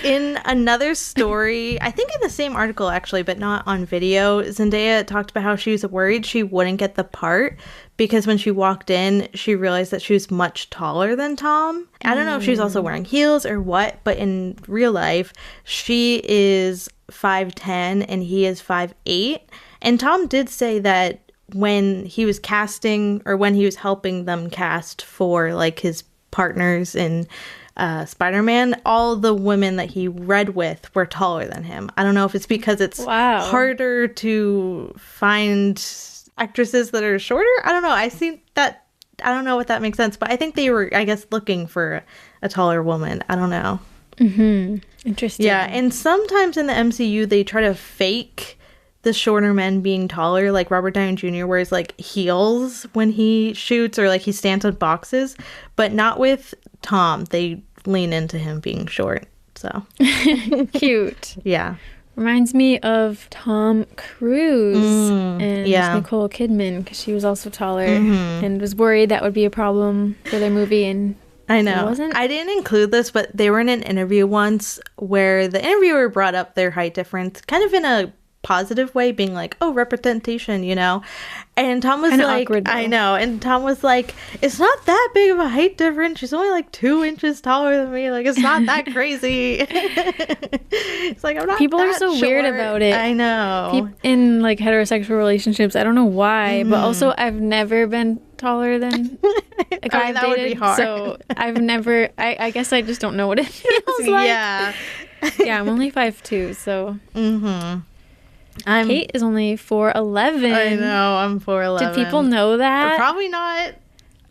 In another story, I think in the same article actually, but not on video, Zendaya talked about how she was worried she wouldn't get the part because when she walked in, she realized that she was much taller than Tom. I don't know if she was also wearing heels or what, but in real life, she is 5'10" and he is 5'8". And Tom did say that when he was casting or when he was helping them cast for like his partners in Spider-Man, all the women that he read with were taller than him. I don't know if it's because it's harder to find actresses that are shorter. I don't know. I see that. I don't know if that makes sense, but I think they were, I guess, looking for a taller woman. I don't know. Interesting. Yeah, and sometimes in the MCU, they try to fake the shorter men being taller, like Robert Downey Jr. wears like heels when he shoots or like he stands on boxes, but not with Tom. They lean into him being short. So Cute. yeah. Reminds me of Tom Cruise and yeah. Nicole Kidman because she was also taller and was worried that would be a problem for their movie, and I know. it wasn't. I didn't include this, but they were in an interview once where the interviewer brought up their height difference kind of in a positive way, being like, oh, representation, you know. And Tom was Kinda like, awkward, though. I know. And Tom was like, it's not that big of a height difference. She's only like 2 inches taller than me. Like, it's not that crazy. It's like, I'm not People are that so weird short. about it. I know. In like heterosexual relationships, I don't know why, but also I've never been taller than a guy I've that would be dated, hard. so I've never. I guess I just don't know what it feels like. Yeah. Yeah, I'm only 5'2", so. I'm, Kate is only 4'11". I know. I'm 4'11". Did people know that? Probably not.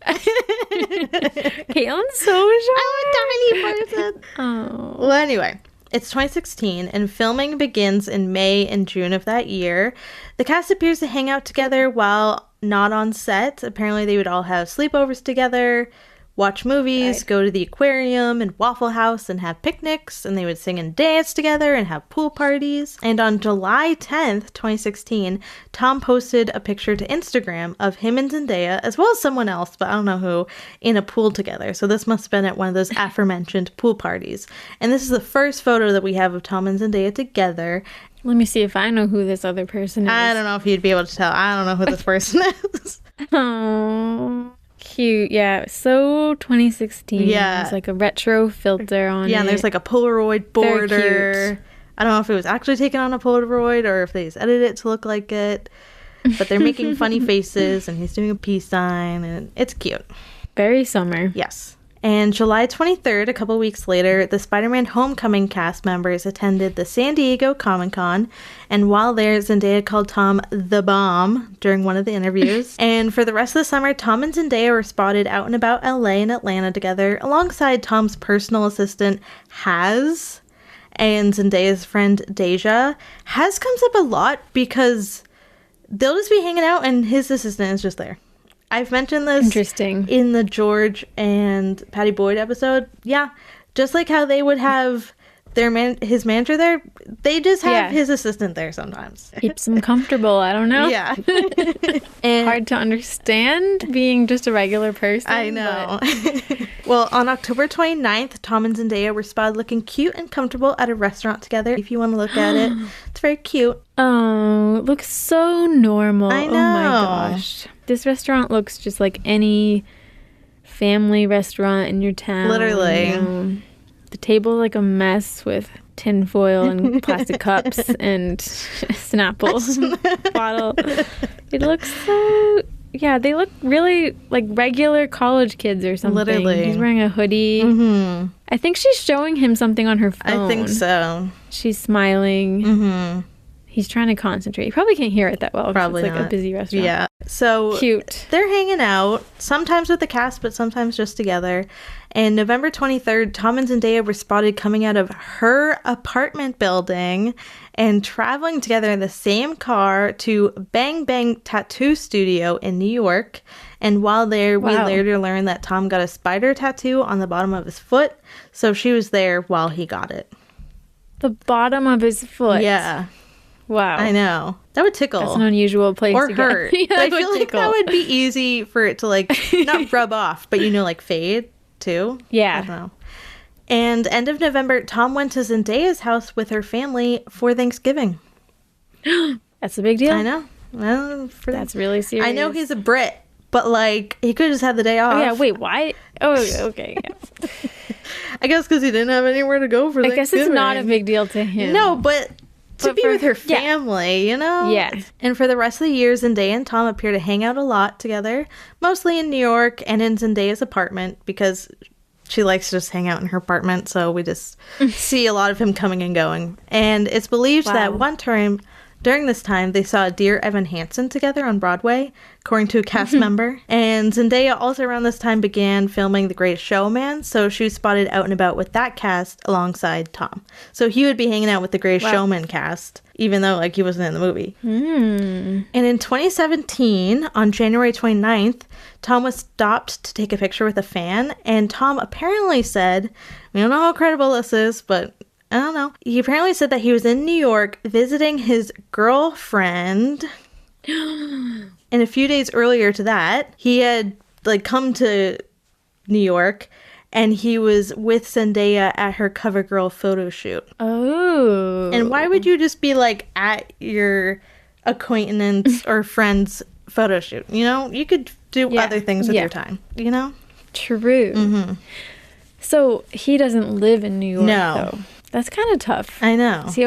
Caitlin's so short. I'm a tiny person. Oh. Well, anyway, it's 2016, and filming begins in May and June of that year. The cast appears to hang out together while not on set. Apparently, they would all have sleepovers together, watch movies, Right. go to the aquarium and Waffle House and have picnics, and they would sing and dance together and have pool parties. And on July 10th, 2016, Tom posted a picture to Instagram of him and Zendaya, as well as someone else, but I don't know who, in a pool together. So this must have been at one of those aforementioned pool parties. And this is the first photo that we have of Tom and Zendaya together. Let me see if I know who this other person is. I don't know if you'd be able to tell. I don't know who this person is. Oh, cute. Yeah, so 2016. Yeah. There's like a retro filter on it. Yeah, and there's like a Polaroid Very border. cute. I don't know if it was actually taken on a Polaroid or if they just edited it to look like it. But they're making funny faces and he's doing a peace sign and it's cute. very summer. Yes. And July 23rd, a couple weeks later, the Spider-Man Homecoming cast members attended the San Diego Comic-Con. And while there, Zendaya called Tom the bomb during one of the interviews. And for the rest of the summer, Tom and Zendaya were spotted out and about LA and Atlanta together, alongside Tom's personal assistant, Haz, and Zendaya's friend, Deja. Haz comes up a lot because they'll just be hanging out and his assistant is just there. I've mentioned this Interesting. in the George and Patty Boyd episode. Yeah, just like how they would have his manager there, they just have his assistant there sometimes. Keeps him comfortable. I don't know. Yeah. And Hard to understand being just a regular person. I know. Well, on October 29th, Tom and Zendaya were spotted looking cute and comfortable at a restaurant together. If you want to look at it, it's very cute. Oh, it looks so normal. I Oh my know. gosh. this restaurant looks just like any family restaurant in your town. Literally. You know? The table's like a mess with tinfoil and plastic cups and Snapple bottle. It looks so... Yeah, they look really like regular college kids or something. Literally. He's wearing a hoodie. Mm-hmm. I think she's showing him something on her phone. I think so. She's smiling. Mm-hmm. He's trying to concentrate. You probably can't hear it that well. 'Cause Probably it's like not. a busy restaurant. Yeah. So Cute. they're hanging out, sometimes with the cast, but sometimes just together. And November 23rd, Tom and Zendaya were spotted coming out of her apartment building and traveling together in the same car to Bang Bang Tattoo Studio in New York. And while there, we Wow. later learned that Tom got a spider tattoo on the bottom of his foot. So she was there while he got it. The bottom of his foot. Yeah. Wow. I know. That would tickle. That's an unusual place Or to hurt. get. Yeah, But I that feel would like that tickle. would be easy for it to like not rub off, but like fade too. Yeah. I don't know. And end of November, Tom went to Zendaya's house with her family for Thanksgiving. That's a big deal. I know. Well, That's really serious. I know he's a Brit, but like he could have just had the day off. Oh, yeah. Wait, why? Oh, okay. Yeah. I guess because he didn't have anywhere to go for I Thanksgiving. guess it's not a big deal to him. No, but to But be for- with her yeah. family, you know? Yeah. And for the rest of the year, Zendaya and Tom appear to hang out a lot together, mostly in New York and in Zendaya's apartment because she likes to just hang out in her apartment. So we just see a lot of him coming and going. And it's believed that Wow. one time during this time, they saw Dear Evan Hansen together on Broadway, according to a cast member. And Zendaya also around this time began filming The Greatest Showman, so she was spotted out and about with that cast alongside Tom. So he would be hanging out with The Greatest Showman cast, even though like he wasn't in the movie. And in 2017, on January 29th, Tom was stopped to take a picture with a fan, and Tom apparently said, we don't know how credible this is, but I don't know. He apparently said that he was in New York visiting his girlfriend. And a few days earlier to that, he had like come to New York and he was with Zendaya at her CoverGirl photo shoot. Oh. And why would you just be like at your acquaintance or friend's photo shoot? You know, you could do Yeah. other things with Yeah. your time, you know? True. So he doesn't live in New York, No. though. That's kind of tough. I know. Is he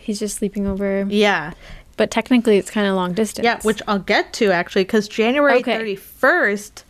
he's just sleeping over? Yeah. But technically it's kind of long distance. Yeah, which I'll get to actually, because January Okay. 31st,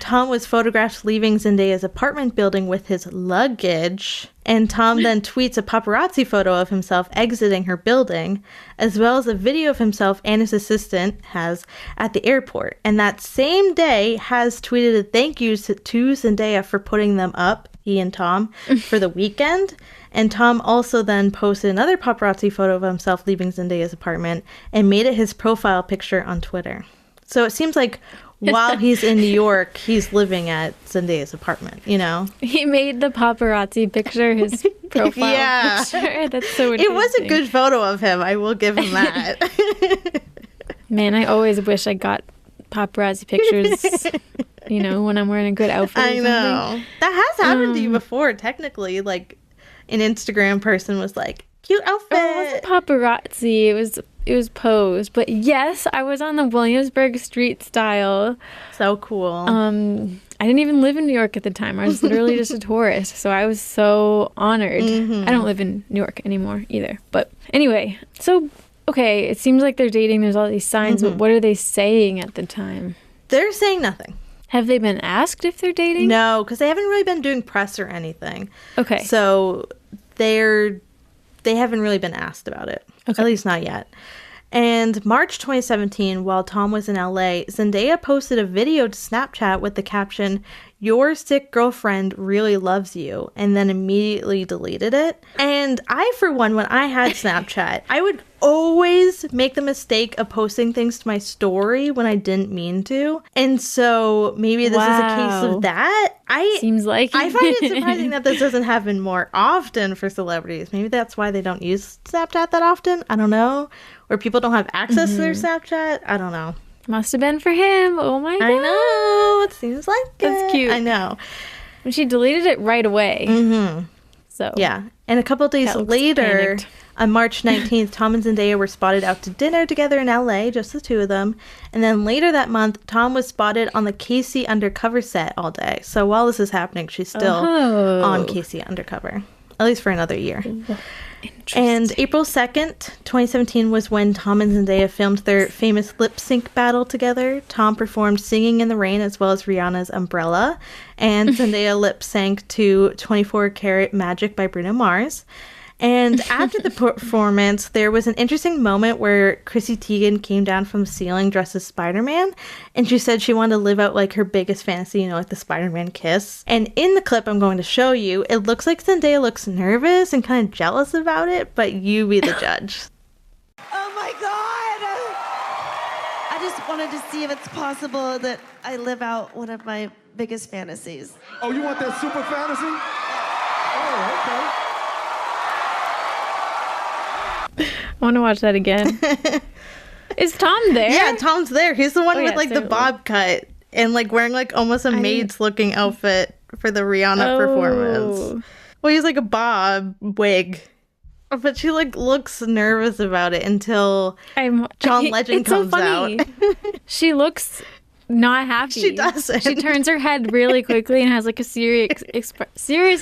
Tom was photographed leaving Zendaya's apartment building with his luggage. And Tom then tweets a paparazzi photo of himself exiting her building, as well as a video of himself and his assistant, Has, at the airport. And that same day, Has tweeted a thank you to Zendaya for putting them up, he and Tom, for the weekend. And Tom also then posted another paparazzi photo of himself leaving Zendaya's apartment and made it his profile picture on Twitter. So it seems like while he's in New York, he's living at Zendaya's apartment, you know? He made the paparazzi picture his profile Yeah. picture. That's so interesting. It was a good photo of him. I will give him that. Man, I always wish I got paparazzi pictures, you know, when I'm wearing a good outfit or I something. know. That has happened to you before, technically. Like, an Instagram person was like, cute outfit. Oh, it wasn't paparazzi. It was posed. But yes, I was on the Williamsburg Street Style. So cool. I didn't even live in New York at the time. I was literally just a tourist. So I was so honored. I don't live in New York anymore either. But anyway, so, okay, it seems like they're dating. There's all these signs. But what are they saying at the time? They're saying nothing. Have they been asked if they're dating? No, because they haven't really been doing press or anything. Okay. So they haven't really been asked about it. Okay. At least not yet. And March 2017, while Tom was in LA, Zendaya posted a video to Snapchat with the caption, "Your sick girlfriend really loves you," and then immediately deleted it. And I, for one, when I had Snapchat, I would always make the mistake of posting things to my story when I didn't mean to. And so maybe this is a case Wow. of that. Seems like I find it surprising that this doesn't happen more often for celebrities. Maybe that's why they don't use Snapchat that often. I don't know. Or people don't have access to their Snapchat. I don't know. Must have been for him. Oh my god. I know. It seems like That's it. cute. I know. And she deleted it right away. Mm-hmm. So Yeah. And a couple days That looks later, panicked. On March 19th, Tom and Zendaya were spotted out to dinner together in LA, just the two of them. And then later that month, Tom was spotted on the Casey Undercover set all day. So while this is happening, she's still on Casey Undercover, at least for another year. And April 2nd, 2017 was when Tom and Zendaya filmed their famous lip sync battle together. Tom performed Singing in the Rain as well as Rihanna's Umbrella. And Zendaya lip sync to 24 Karat Magic by Bruno Mars. And after the performance, there was an interesting moment where Chrissy Teigen came down from the ceiling dressed as Spider-Man, and she said she wanted to live out like her biggest fantasy, you know, like the Spider-Man kiss. And in the clip I'm going to show you, it looks like Zendaya looks nervous and kind of jealous about it, but you be the judge. Oh my God! I just wanted to see if it's possible that I live out one of my biggest fantasies. Oh, you want that super fantasy? Oh, okay. I want to watch that again. Is Tom there? Yeah, Tom's there. He's the one with yeah, like the bob cut and like wearing like almost a maid's looking outfit for the Rihanna performance. Well, he's like a bob wig. But she like looks nervous about it until John Legend comes out. She looks not happy. She doesn't. She turns her head really quickly and has like a serious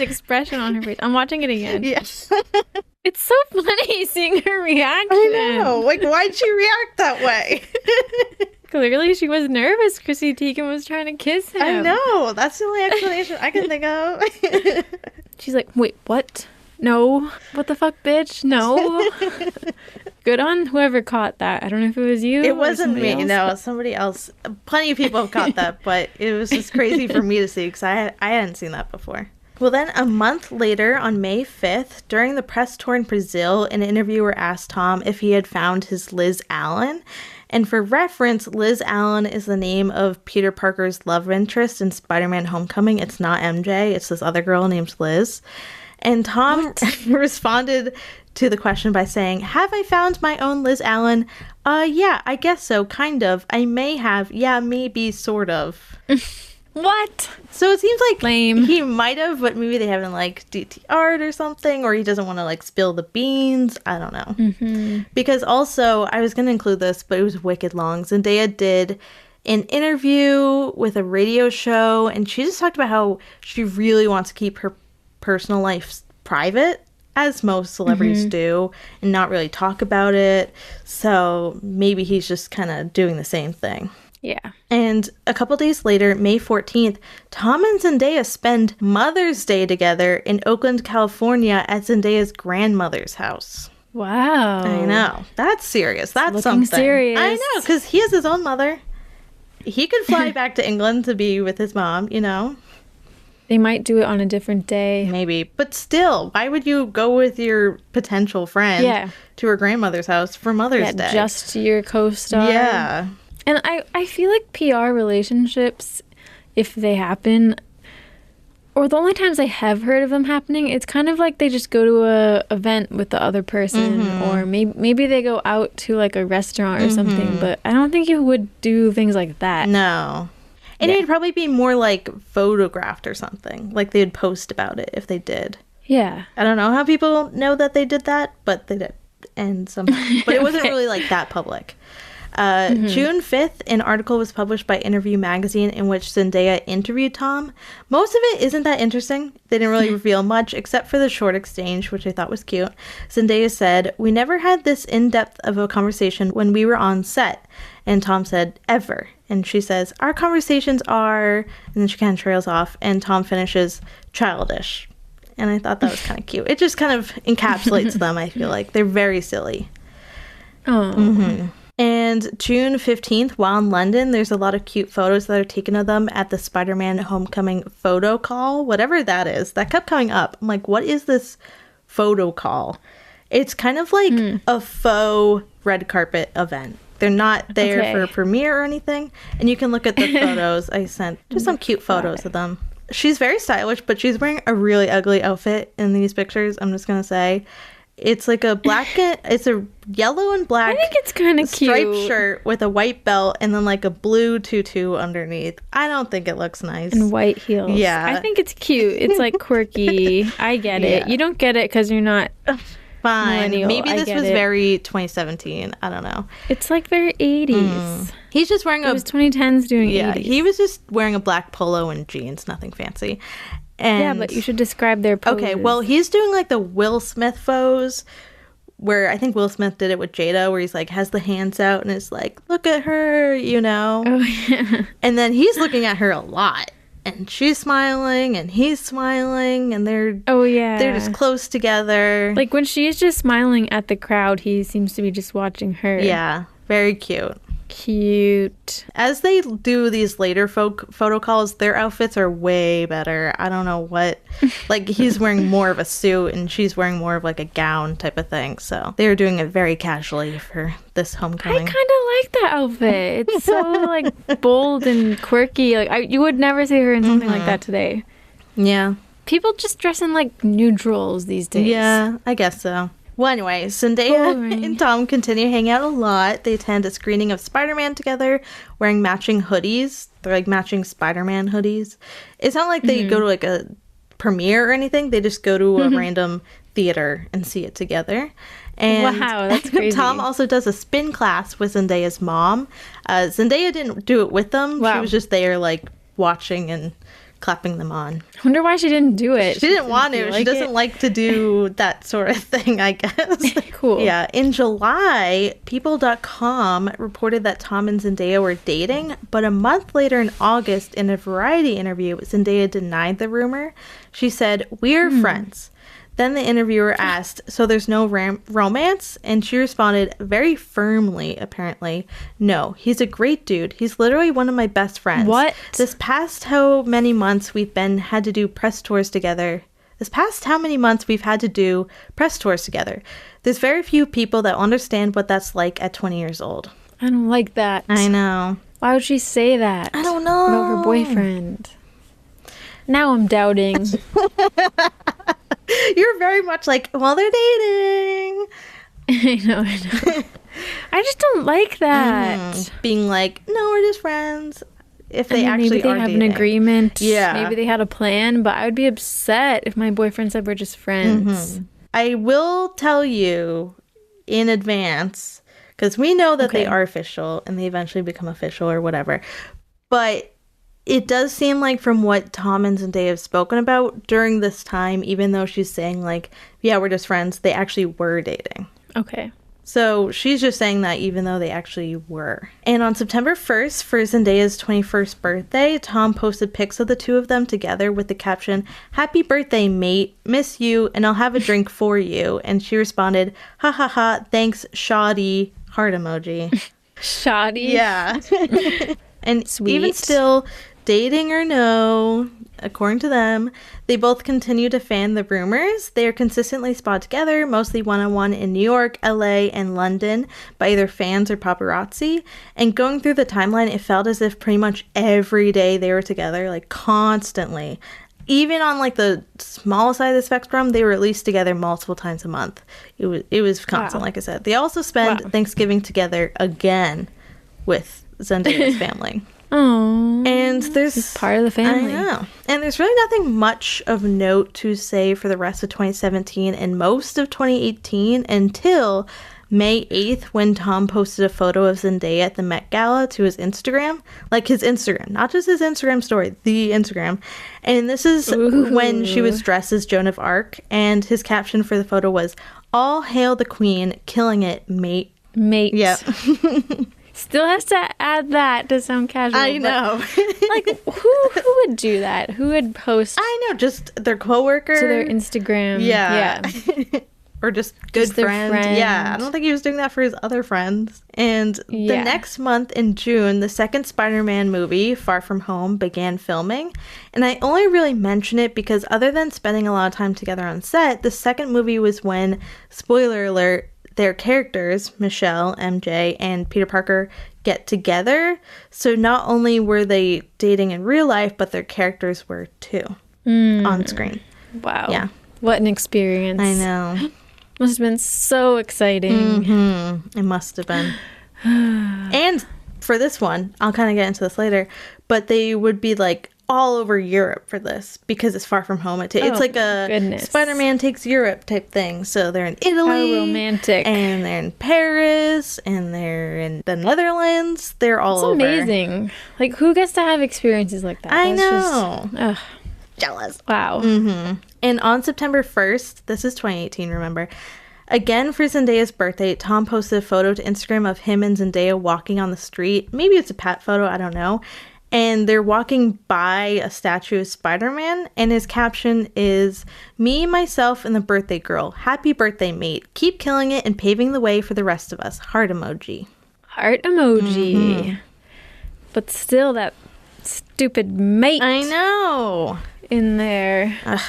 expression on her face. I'm watching it again. Yes. It's so funny seeing her reaction. I know. Like, why'd she react that way? Clearly, she was nervous. Chrissy Teigen was trying to kiss him. I know. That's the only explanation I can think of. She's like, wait, what? No. What the fuck, bitch? No. Good on whoever caught that. I don't know if it was you. It wasn't me. Else. No, somebody else. Plenty of people have caught that, but it was just crazy for me to see because I hadn't seen that before. Well, then a month later, on May 5th, during the press tour in Brazil, an interviewer asked Tom if he had found his Liz Allen. And for reference, Liz Allen is the name of Peter Parker's love interest in Spider-Man Homecoming. It's not MJ. It's this other girl named Liz. And Tom responded to the question by saying, "Have I found my own Liz Allen? Yeah, I guess so, kind of. I may have. Yeah, maybe, sort of." What? So it seems like lame. He might have, but maybe they haven't like DTR'd or something, or he doesn't want to like spill the beans. I don't know. Mm-hmm. Because also, I was going to include this, but it was wicked long. Zendaya did an interview with a radio show, and she just talked about how she really wants to keep her personal life private, as most celebrities do, and not really talk about it. So maybe he's just kind of doing the same thing. Yeah. And a couple days later, May 14th, Tom and Zendaya spend Mother's Day together in Oakland, California at Zendaya's grandmother's house. Wow. I know. That's serious. That's looking something. serious. I know, because he has his own mother. He could fly back to England to be with his mom, you know? They might do it on a different day. Maybe. But still, why would you go with your potential friend to her grandmother's house for Mother's Day? Just your co-star. Yeah. And I feel like PR relationships, if they happen, or the only times I have heard of them happening, it's kind of like they just go to a event with the other person, or maybe they go out to like a restaurant or something, but I don't think you would do things like that. No. And it'd probably be more like photographed or something. Like they'd post about it if they did. Yeah. I don't know how people know that they did that, but they did. And but it wasn't really like that public. June 5th, an article was published by Interview Magazine in which Zendaya interviewed Tom. Most of it isn't that interesting. They didn't really reveal much, except for the short exchange, which I thought was cute. Zendaya said, "We never had this in-depth of a conversation when we were on set." And Tom said, "Ever." And she says, "Our conversations are..." And then she kind of trails off, and Tom finishes, "childish." And I thought that was kind of cute. It just kind of encapsulates them, I feel like. They're very silly. Oh. And June 15th, while in London, there's a lot of cute photos that are taken of them at the Spider-Man Homecoming photo call, whatever that is. That kept coming up. I'm like, what is this photo call? It's kind of like a faux red carpet event. They're not there for a premiere or anything. And you can look at the photos. I sent just some cute photos of them. She's very stylish, but she's wearing a really ugly outfit in these pictures, I'm just going to say. It's like it's a yellow and black I think it's kind of cute striped shirt with a white belt and then like a blue tutu underneath. I don't think it looks nice. And white heels. Yeah. I think it's cute. It's like quirky. I get it. You don't get it because you're not Fine. millennial. Maybe I this get was it. very 2017. I don't know. It's like very 80s. He's just wearing It was 2010s doing 80s. he was just wearing a black polo and jeans, nothing fancy. And Yeah, but you should describe their poses. okay, well, he's doing like the Will Smith pose, where I think Will Smith did it with Jada, where he's like has the hands out and is like, look at her, you know. Oh, yeah. And then he's looking at her a lot, and she's smiling, and he's smiling, and they're Oh, yeah. they're just close together. Like, when she's just smiling at the crowd, he seems to be just watching her. Yeah, very cute. Cute. As they do these later photo calls, their outfits are way better. I don't know what. Like, he's wearing more of a suit, and she's wearing more of like a gown type of thing. So they're doing it very casually for this I homecoming. kind of like that outfit. It's so, like, bold and quirky. Like, you would never see her in something like that today. Yeah. People just dress in, like, neutrals these days. Yeah, I guess so. Well, anyway, Zendaya Boring. and Tom continue hanging out a lot. They attend a screening of Spider-Man together, wearing matching hoodies. They're like matching Spider-Man hoodies. It's not like they go to like a premiere or anything. They just go to a random theater and see it together. And Wow, that's crazy. Tom also does a spin class with Zendaya's mom. Zendaya didn't do it with them. She Wow. was just there like watching and clapping them on. I wonder why she didn't do it. She didn't want feel to. like She doesn't it. like to do that sort of thing, I guess. Cool. Yeah. In July, People.com reported that Tom and Zendaya were dating, but a month later in August, in a Variety interview, Zendaya denied the rumor. She said, "We're friends." Then the interviewer asked, "So there's no romance?" And she responded very firmly, apparently, "No, he's a great dude. He's literally one of my best friends. What? This past how many months we've had to do press tours together. There's very few people that understand what that's like at 20 years old." I don't like that. I know. Why would she say that? I don't know. About her boyfriend. Now I'm doubting. You're very much like, well, they're dating. I know. I just don't like that. Being like, no, we're just friends. If they I mean, actually maybe they are have dating. an agreement. Yeah. Maybe they had a plan, but I would be upset if my boyfriend said we're just friends. I will tell you in advance, because we know that they Okay. are official and they eventually become official or whatever. But it does seem like from what Tom and Zendaya have spoken about during this time, even though she's saying like, yeah, we're just friends, they actually were dating. Okay. So she's just saying that even though they actually were. And on September 1st, for Zendaya's 21st birthday, Tom posted pics of the two of them together with the caption, "Happy birthday, mate. Miss you, and I'll have a drink for you." And she responded, "Ha ha ha, thanks, shoddy." Heart emoji. Shoddy. Yeah. And Sweet. even still, dating or no, according to them, they both continue to fan the rumors. They are consistently spotted together, mostly one-on-one in New York, LA, and London by either fans or paparazzi. And going through the timeline, it felt as if pretty much every day they were together, like constantly. Even on like the small side of the spectrum, they were at least together multiple times a month. It was constant, Wow. like I said. They also spent Wow. Thanksgiving together again with Zendaya's family. Oh. And there's It's part of the family. I know. And there's really nothing much of note to say for the rest of 2017 and most of 2018 until May 8th, when Tom posted a photo of Zendaya at the Met Gala to his Instagram. Like his Instagram, not just his Instagram story, the Instagram. And this is when she was dressed as Joan of Arc. And his caption for the photo was, "All hail the queen, killing it, mate." Mate. Yep. Still has to add that to sound casual. I but, know. Like, who would do that? Who would post I know, just their coworker. to their Instagram? Yeah. Or just good Just their friend. Yeah, I friend. don't think he was doing that for his other friends. And the Yeah. next month in June, the second Spider-Man movie, Far From Home, began filming. And I only really mention it because other than spending a lot of time together on set, the second movie was when, spoiler alert, their characters, Michelle, MJ, and Peter Parker, get together. So not only were they dating in real life, but their characters were too on screen. Wow. Yeah. What an experience. I know. Must have been so exciting. It must have been. And for this one, I'll kind of get into this later, but they would be like all over Europe for this because it's Far From Home. It's like a goodness. Spider-Man Takes Europe type thing. So they're in Italy. How romantic. And they're in Paris. And they're in the Netherlands. They're all over. It's amazing. Like, who gets to have experiences like that? I That's know. Ugh. Jealous. Wow. And on September 1st, this is 2018, remember, again for Zendaya's birthday, Tom posted a photo to Instagram of him and Zendaya walking on the street. Maybe it's a pat photo, I don't know. And they're walking by a statue of Spider-Man, and his caption is, "Me, myself, and the birthday girl. Happy birthday, mate. Keep killing it and paving the way for the rest of us." Heart emoji. Heart emoji. But still, that stupid mate I know. in there. Ugh.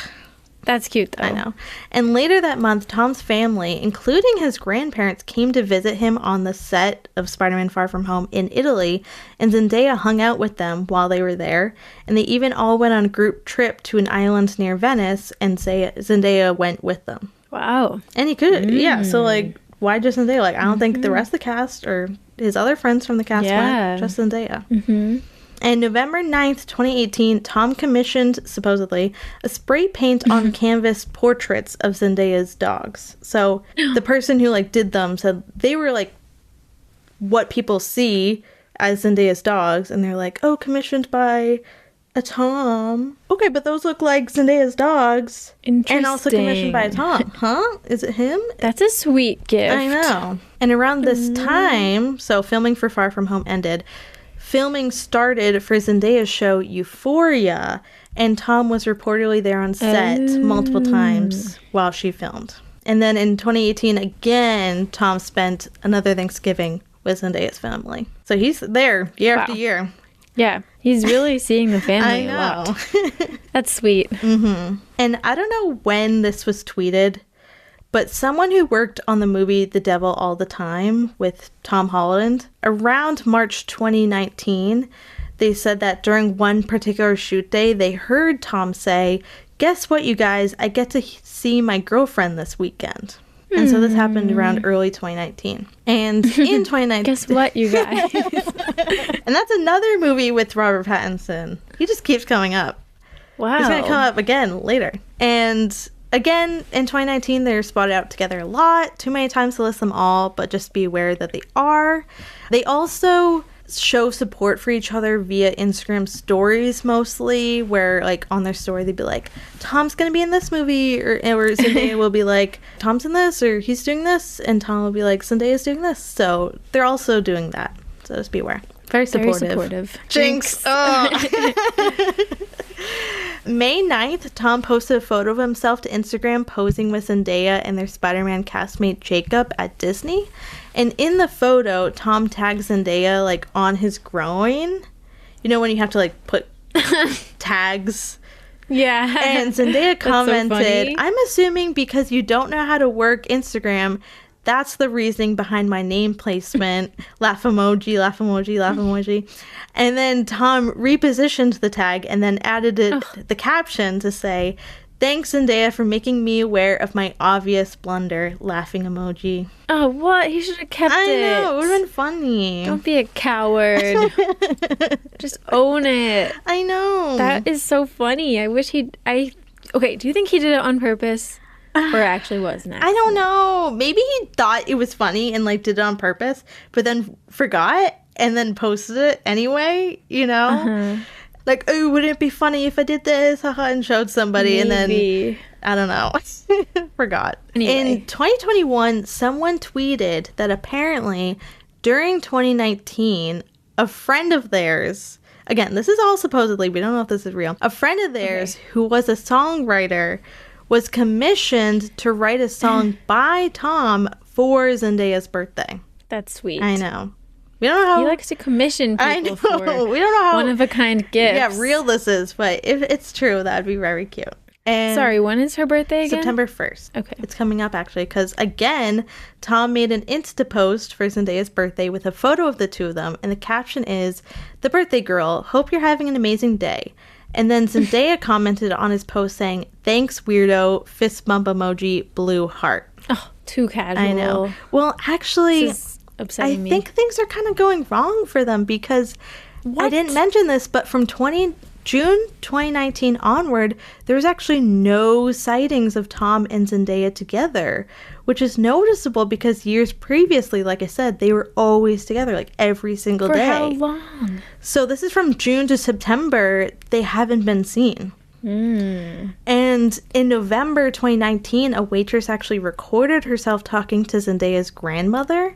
That's cute, though. I know. And later that month, Tom's family, including his grandparents, came to visit him on the set of Spider-Man Far From Home in Italy, and Zendaya hung out with them while they were there. And they even all went on a group trip to an island near Venice, and Zendaya went with them. Wow. And he could, yeah. So, like, why just Zendaya? Like, I don't think the rest of the cast or his other friends from the cast went. Just Zendaya. And November 9th, 2018, Tom commissioned, supposedly, a spray paint on canvas portraits of Zendaya's dogs. So the person who, like, did them said they were, like, what people see as Zendaya's dogs. And they're like, oh, commissioned by a Tom. Okay, but those look like Zendaya's dogs. Interesting. And also commissioned by a Tom. Huh? Is it him? That's a sweet gift. I know. And around this time, so filming for Far From Home ended. Filming started for Zendaya's show Euphoria, and Tom was reportedly there on set multiple times while she filmed. And then in 2018, again, Tom spent another Thanksgiving with Zendaya's family. So he's there year after year. Yeah, he's really seeing the family a lot. That's sweet. And I don't know when this was tweeted, but someone who worked on the movie The Devil All the Time with Tom Holland, around March 2019, they said that during one particular shoot day, they heard Tom say, "Guess what, you guys? I get to see my girlfriend this weekend." And so this happened around early 2019. And in 2019... Guess what, you guys? And that's another movie with Robert Pattinson. He just keeps coming up. Wow. He's going to come up again later. And... again, in 2019, they're spotted out together a lot. Too many times to list them all, but just be aware that they are. They also show support for each other via Instagram stories mostly, where, like, on their story, they'd be like, Tom's going to be in this movie, or Zendaya will be like, Tom's in this, or he's doing this, and Tom will be like, Zendaya's doing this. So they're also doing that. So just be aware. Very supportive. Jinx. Oh. May 9th, Tom posted a photo of himself to Instagram posing with Zendaya and their Spider-Man castmate Jacob at Disney. And in the photo, Tom tags Zendaya, like, on his groin. You know when you have to, like, put tags? Yeah. And Zendaya commented, so "I'm assuming because you don't know how to work Instagram, that's the reasoning behind my name placement." Laugh emoji, laugh emoji, laugh emoji. And then Tom repositioned the tag and then added the caption to say, "Thanks, Zendaya, for making me aware of my obvious blunder." Laughing emoji. Oh, what? He should have kept it. I know. It would have been funny. Don't be a coward. Just own it. I know. That is so funny. I wish okay, do you think he did it on purpose? Or actually was an accident? I don't know. Maybe he thought it was funny and, like, did it on purpose, but then forgot and then posted it anyway, you know? Like, oh, wouldn't it be funny if I did this? Haha, and showed somebody. And then, I don't know. Forgot. Anyway. In 2021, someone tweeted that apparently during 2019, a friend of theirs, again, this is all supposedly, we don't know if this is real, a friend of theirs who was a songwriter was commissioned to write a song by Tom for Zendaya's birthday. That's sweet. I know. We don't know how... He likes to commission people for we don't know how one-of-a-kind gifts. Yeah, real this is, but if it's true, that'd be very cute. And sorry, when is her birthday again? September 1st. Okay. It's coming up, actually, because, again, Tom made an Insta post for Zendaya's birthday with a photo of the two of them, and the caption is, "The birthday girl, hope you're having an amazing day." And then Zendaya commented on his post saying, "Thanks, weirdo, fist bump emoji, blue heart." Oh, too casual. I know. Well, actually, I think things are kind of going wrong for them because I didn't mention this, but from 20 June 2019 onward, there was actually no sightings of Tom and Zendaya together, which is noticeable because years previously, like I said, they were always together, like every single day. For how long? So this is from June to September. They haven't been seen. And in November 2019, a waitress actually recorded herself talking to Zendaya's grandmother.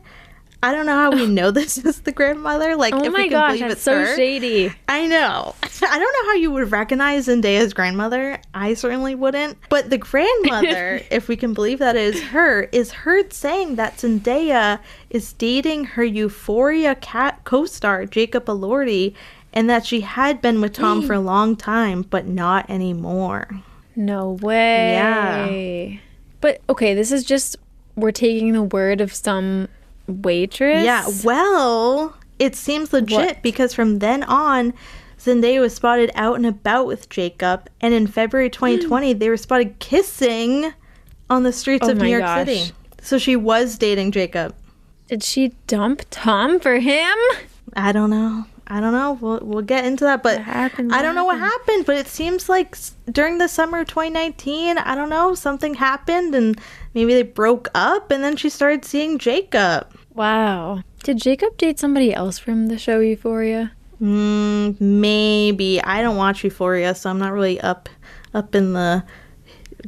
I don't know how we know this is the grandmother. Like, Oh if my we can gosh, believe that's it's so her. shady. I know. I don't know how you would recognize Zendaya's grandmother. I certainly wouldn't. But the grandmother, if we can believe that is heard saying that Zendaya is dating her Euphoria co-star, Jacob Elordi, and that she had been with Tom for a long time, but not anymore. No way. Yeah. But, okay, this is just, we're taking the word of some waitress? Yeah, well, it seems legit What? because from then on, Zendaya was spotted out and about with Jacob, and in February 2020, they were spotted kissing on the streets Oh of New my York gosh. City. So she was dating Jacob. Did she dump Tom for him? I don't know. We'll get into that, but What happened? I don't know what happened, but it seems like during the summer of 2019, I don't know, something happened and maybe they broke up and then she started seeing Jacob. Wow. Did Jacob date somebody else from the show Euphoria? Maybe. I don't watch Euphoria, so I'm not really up in the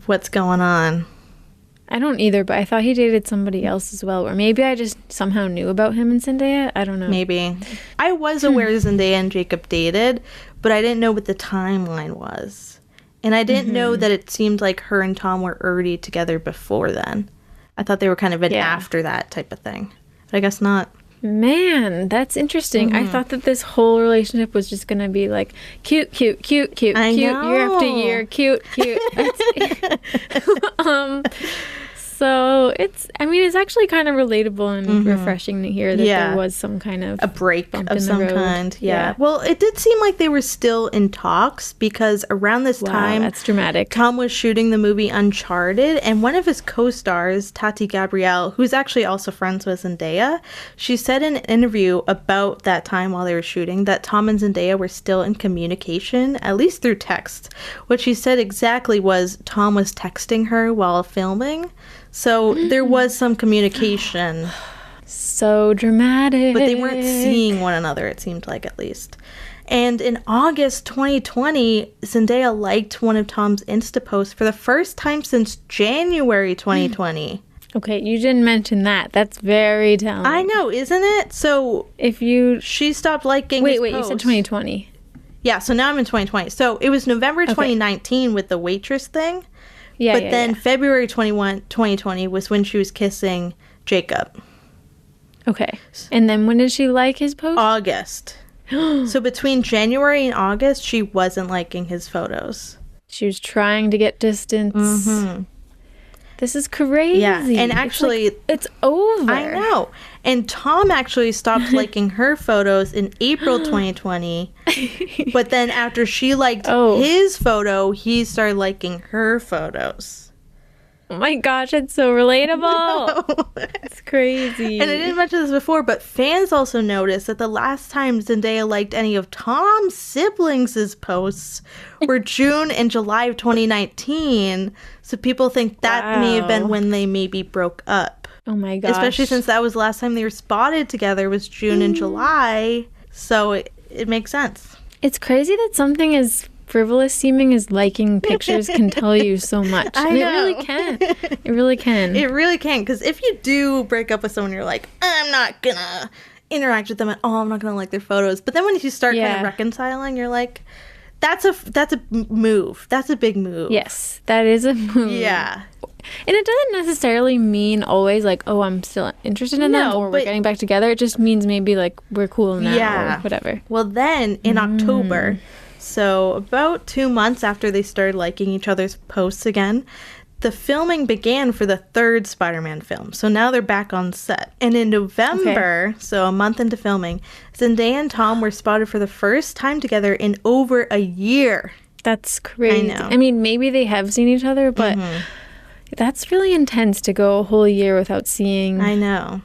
what's going on. I don't either, but I thought he dated somebody else as well. Or maybe I just somehow knew about him and Zendaya. I don't know. Maybe. I was aware Zendaya and Jacob dated, but I didn't know what the timeline was. And I didn't know that it seemed like her and Tom were already together before then. I thought they were kind of an after that type of thing. But I guess not. Man, that's interesting. I thought that this whole relationship was just going to be like cute, cute, cute, cute, I cute, year after know. year, cute, cute. So it's actually kind of relatable and refreshing to hear that there was some kind of a break bump of in the some road. kind. Yeah. Yeah. Well, it did seem like they were still in talks because around this Wow, time, that's dramatic. Tom was shooting the movie Uncharted, and one of his co-stars, Tati Gabrielle, who's actually also friends with Zendaya, she said in an interview about that time while they were shooting that Tom and Zendaya were still in communication, at least through text. What she said exactly was Tom was texting her while filming, so there was some communication. So dramatic. But they weren't seeing one another, it seemed like, at least. And in August 2020, Zendaya liked one of Tom's Insta posts for the first time since January 2020. Okay, you didn't mention that. That's very telling. I know, isn't it? So If you... she stopped liking Wait, his you post. said 2020. Yeah, so now I'm in 2020. So it was November 2019 with the waitress thing. Yeah, But then February 2020 was when she was kissing Jacob. Okay. And then when did she like his post? August. So between January and August, she wasn't liking his photos. She was trying to get distance. This is crazy. Yeah, and actually... It's over. I know. And Tom actually stopped liking her photos in April 2020. But then after she liked his photo, he started liking her photos. Oh my gosh, it's so relatable. It's crazy. And I didn't mention this before, but fans also noticed that the last time Zendaya liked any of Tom's siblings' posts were June and July of 2019. So people think that may have been when they maybe broke up. Oh my gosh. Especially since that was the last time they were spotted together was June and July. So it makes sense. It's crazy that something as frivolous seeming as liking pictures can tell you so much. I And know. it really can. It really can. It really can, because if you do break up with someone, you're like, I'm not gonna interact with them at all. I'm not gonna like their photos. But then when you start kind of reconciling, you're like, that's a move. That's a big move. Yes, that is a move. Yeah. And it doesn't necessarily mean always like, oh, I'm still interested in them or we're getting back together. It just means maybe like we're cool now or whatever. Well, then in October, so about 2 months after they started liking each other's posts again, the filming began for the third Spider-Man film. So now they're back on set. And in November, so a month into filming, Zendaya and Tom were spotted for the first time together in over a year. That's crazy. I know. I mean, maybe they have seen each other, but that's really intense to go a whole year without seeing. I know.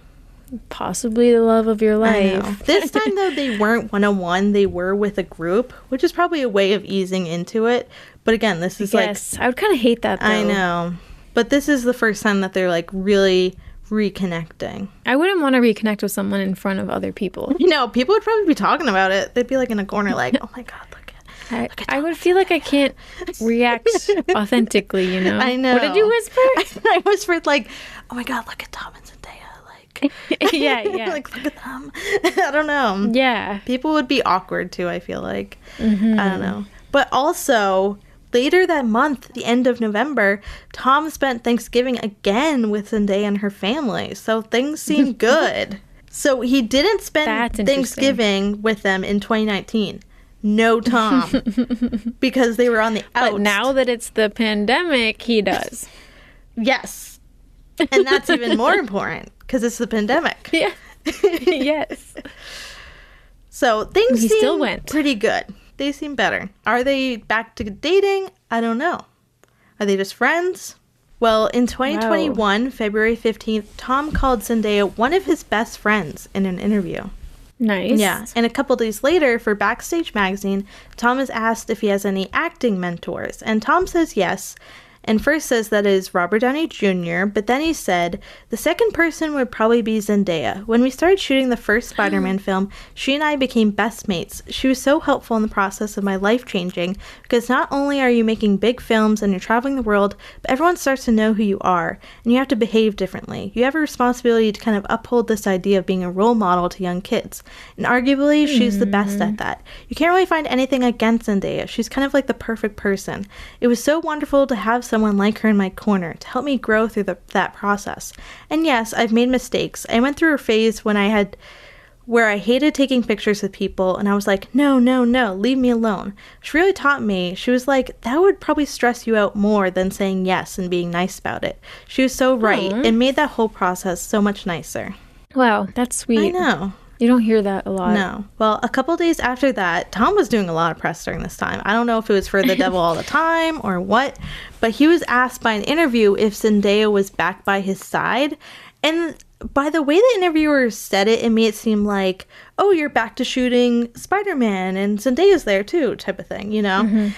possibly the love of your I know. life. This time, though, they weren't one-on-one. They were with a group, which is probably a way of easing into it. But again, this is Yes, I would kind of hate that, though. I know. But this is the first time that they're like really reconnecting. I wouldn't want to reconnect with someone in front of other people. You know, people would probably be talking about it. They'd be like in a corner like, oh my God, look at I would feel like I can't react authentically, you know? I know. What did you whisper? I whispered like, oh my God, look at Tom and Zendaya. Like, yeah. like, look at them. I don't know. Yeah. People would be awkward too, I feel like. I don't know. But also, later that month, the end of November, Tom spent Thanksgiving again with Zendaya and her family. So things seem good. So he didn't spend Thanksgiving with them in 2019. No Tom. Because they were on the outs. But now that it's the pandemic, he does. Yes. And that's even more important because it's the pandemic. Yeah. Yes. So things He seem still went. pretty good. They seem better. Are they back to dating? I don't know. Are they just friends? Well, in 2021, February 15th, Tom called Zendaya one of his best friends in an interview. Nice. Yeah. And a couple days later, for Backstage Magazine, Tom is asked if he has any acting mentors. And Tom says yes. And first says that is Robert Downey Jr., but then he said, the second person would probably be Zendaya. When we started shooting the first Spider-Man film, she and I became best mates. She was so helpful in the process of my life changing, because not only are you making big films and you're traveling the world, but everyone starts to know who you are, and you have to behave differently. You have a responsibility to kind of uphold this idea of being a role model to young kids. And arguably, she's the best at that. You can't really find anything against Zendaya. She's kind of like the perfect person. It was so wonderful to have someone like her in my corner to help me grow through that process. And yes, I've made mistakes. I went through a phase where I hated taking pictures with people, and I was like, no, leave me alone. She really taught me. She was like, that would probably stress you out more than saying yes and being nice about it. She was so right. It made that whole process so much nicer. Wow, that's sweet. I know. You don't hear that a lot. No. Well, a couple days after that, Tom was doing a lot of press during this time. I don't know if it was for The Devil All the Time or what, but he was asked by an interview if Zendaya was back by his side. And by the way the interviewer said it, it made it seem like, oh, you're back to shooting Spider-Man and Zendaya's there too, type of thing, you know?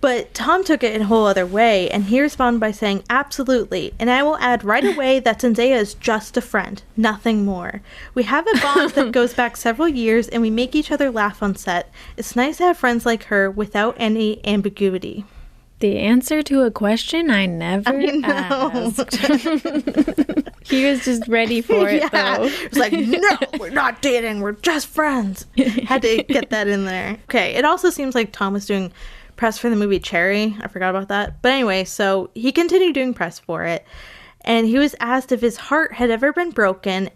But Tom took it in a whole other way, and he responded by saying, absolutely. And I will add right away that Zendaya is just a friend, nothing more. We have a bond that goes back several years, and we make each other laugh on set. It's nice to have friends like her without any ambiguity. The answer to a question I never asked. He was just ready for it, though. It was like, no, we're not dating. We're just friends. Had to get that in there. Okay, it also seems like Tom was doing press for the movie Cherry. I forgot about that. But anyway, so he continued doing press for it. And he was asked if his heart had ever been broken.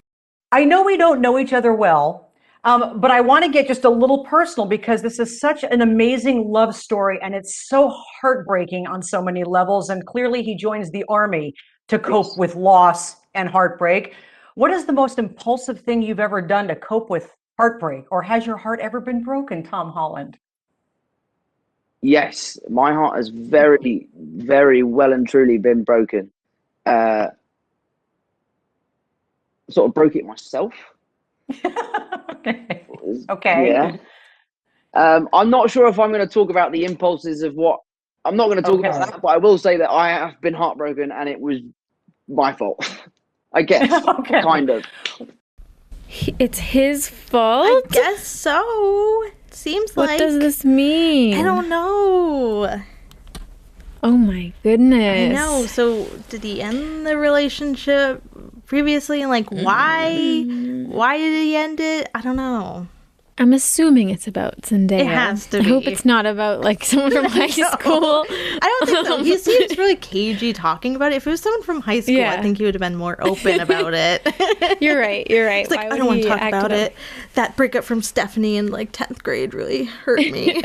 I know we don't know each other well. But I want to get just a little personal because this is such an amazing love story and it's so heartbreaking on so many levels. And clearly he joins the army to cope with loss and heartbreak. What is the most impulsive thing you've ever done to cope with heartbreak? Or has your heart ever been broken, Tom Holland? Yes, my heart has very, very well and truly been broken. Sort of broke it myself. Okay. Yeah. I'm not sure if I'm going to talk about the impulses of what. I'm not going to talk about that, but I will say that I have been heartbroken and it was my fault. I guess. Kind of. It's his fault? I guess so. Seems like. What does this mean? I don't know. Oh my goodness. I know. So did he end the relationship previously? And like, why? Why did he end it? I don't know. I'm assuming it's about Zendaya. It has to be. I hope it's not about like someone from high school. I don't think so. He seems really cagey talking about it. If it was someone from high school, I think he would have been more open about it. You're right. It's like, I don't want to talk about it. That breakup from Stephanie in like 10th grade really hurt me.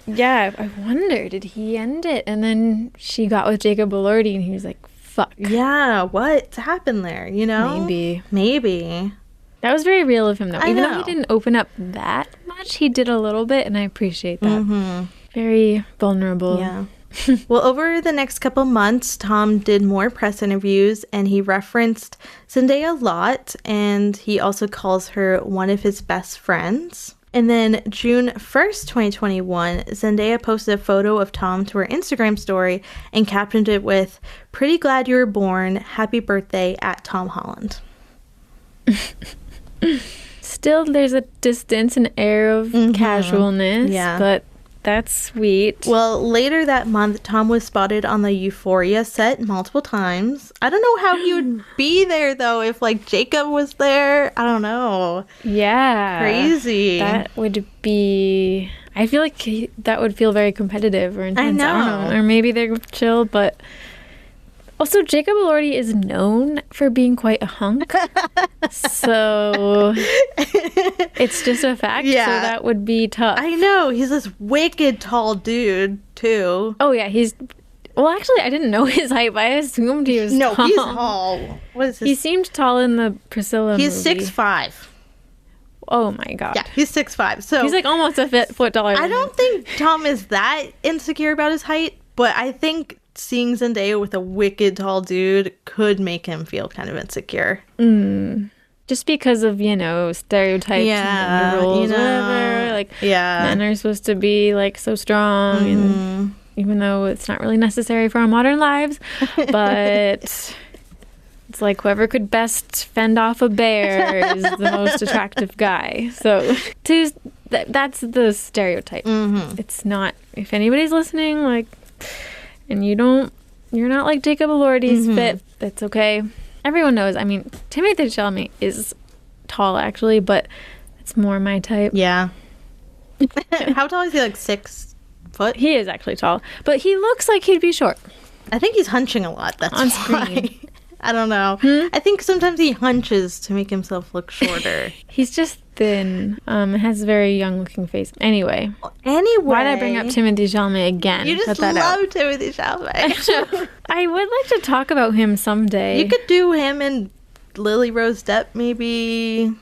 Yeah, I wonder, did he end it? And then she got with Jacob Elordi and he was like, fuck. Yeah, what happened there, you know? Maybe. That was very real of him, though. Even know. though he didn't open up that much, he did a little bit, and I appreciate that. Very vulnerable. Yeah. Well, over the next couple months, Tom did more press interviews, and he referenced Zendaya a lot, and he also calls her one of his best friends. And then June 1st, 2021, Zendaya posted a photo of Tom to her Instagram story and captioned it with, "Pretty glad you were born. Happy birthday at Tom Holland." Still, there's a distance, an air of casualness, but that's sweet. Well, later that month, Tom was spotted on the Euphoria set multiple times. I don't know how he would be there, though, if, like, Jacob was there. I don't know. Yeah. Crazy. That would be... I feel like that would feel very competitive or intense. I don't know. Or maybe they're chill, but... Also, Jacob Elordi is known for being quite a hunk. So it's just a fact. Yeah. So that would be tough. I know. He's this wicked tall dude, too. Oh, yeah. Well, actually, I didn't know his height, but I assumed he was tall. No, he's tall. What is this? He seemed tall in the Priscilla He's movie. 6'5". Oh, my God. Yeah, he's 6'5". So he's like almost a foot taller than I don't think Tom is that insecure about his height, but I think seeing Zendaya with a wicked tall dude could make him feel kind of insecure. Just because of, stereotypes and gender roles, whatever. Like, men are supposed to be, like, so strong, and even though it's not really necessary for our modern lives. But it's like whoever could best fend off a bear is the most attractive guy. So that's the stereotype. It's not, if anybody's listening, like... And you're not like Jacob Elordi's fit, that's okay. Everyone knows. I mean, Timothée Chalamet is tall, actually, but it's more my type. Yeah. How tall is he? Like 6 foot? He is actually tall, but he looks like he'd be short. I think he's hunching a lot. That's on why. screen. I don't know. I think sometimes he hunches to make himself look shorter. He's just thin. Has a very young-looking face. Anyway. Why did I bring up Timothée Chalamet again? You just love Timothée Chalamet. I would like to talk about him someday. You could do him and Lily Rose Depp, maybe.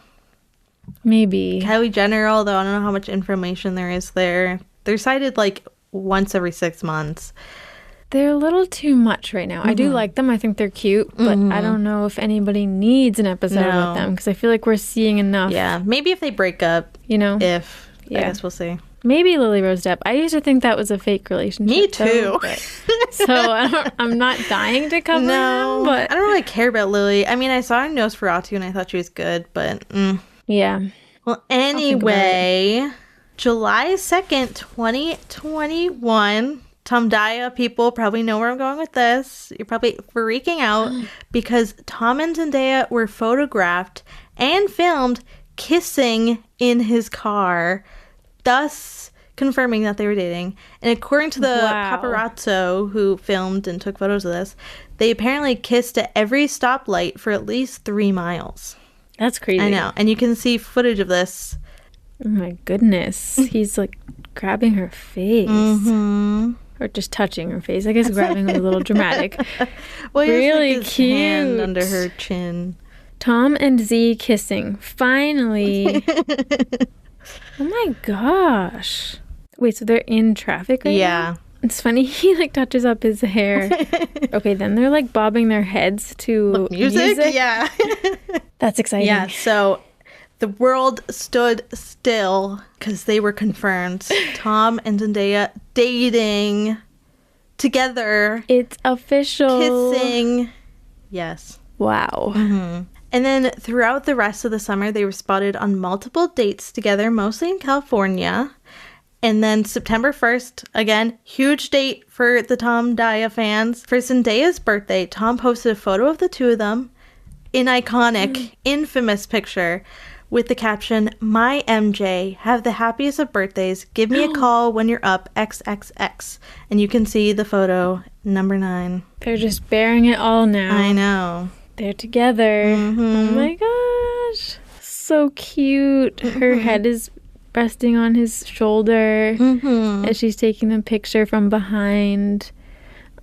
Kylie Jenner, although I don't know how much information there is there. They're cited like once every 6 months. They're a little too much right now. I do like them. I think they're cute, but I don't know if anybody needs an episode with them because I feel like we're seeing enough. Yeah, maybe if they break up, I guess we'll see. Maybe Lily Rose Depp. I used to think that was a fake relationship. Me too. So I'm not dying to cover him, but I don't really care about Lily. I mean, I saw her in Nosferatu and I thought she was good, but yeah. Well, anyway, July 2nd, 2021. Tom Daya people probably know where I'm going with this. You're probably freaking out because Tom and Zendaya were photographed and filmed kissing in his car, thus confirming that they were dating. And according to the paparazzo who filmed and took photos of this, they apparently kissed at every stoplight for at least 3 miles. That's crazy. I know. And you can see footage of this. Oh my goodness. He's like grabbing her face. Or just touching her face. I guess grabbing was a little dramatic. Well, really like his cute. Hand under her chin. Tom and Z kissing. Finally. Oh my gosh. Wait, so they're in traffic right now? It's funny. He like touches up his hair. Okay, then they're like bobbing their heads to music. Yeah. That's exciting. Yeah, so the world stood still because they were confirmed. Tom and Zendaya dating together. It's official. Kissing. Yes. Wow. And then throughout the rest of the summer, they were spotted on multiple dates together, mostly in California. And then September 1st, again, huge date for the Tom Daya fans. For Zendaya's birthday, Tom posted a photo of the two of them, an iconic, infamous picture with the caption, "My MJ, have the happiest of birthdays. Give me a call when you're up, XXX." And you can see the photo, number 9. They're just bearing it all now. I know. They're together. Oh my gosh. So cute. Her head is resting on his shoulder as she's taking the picture from behind.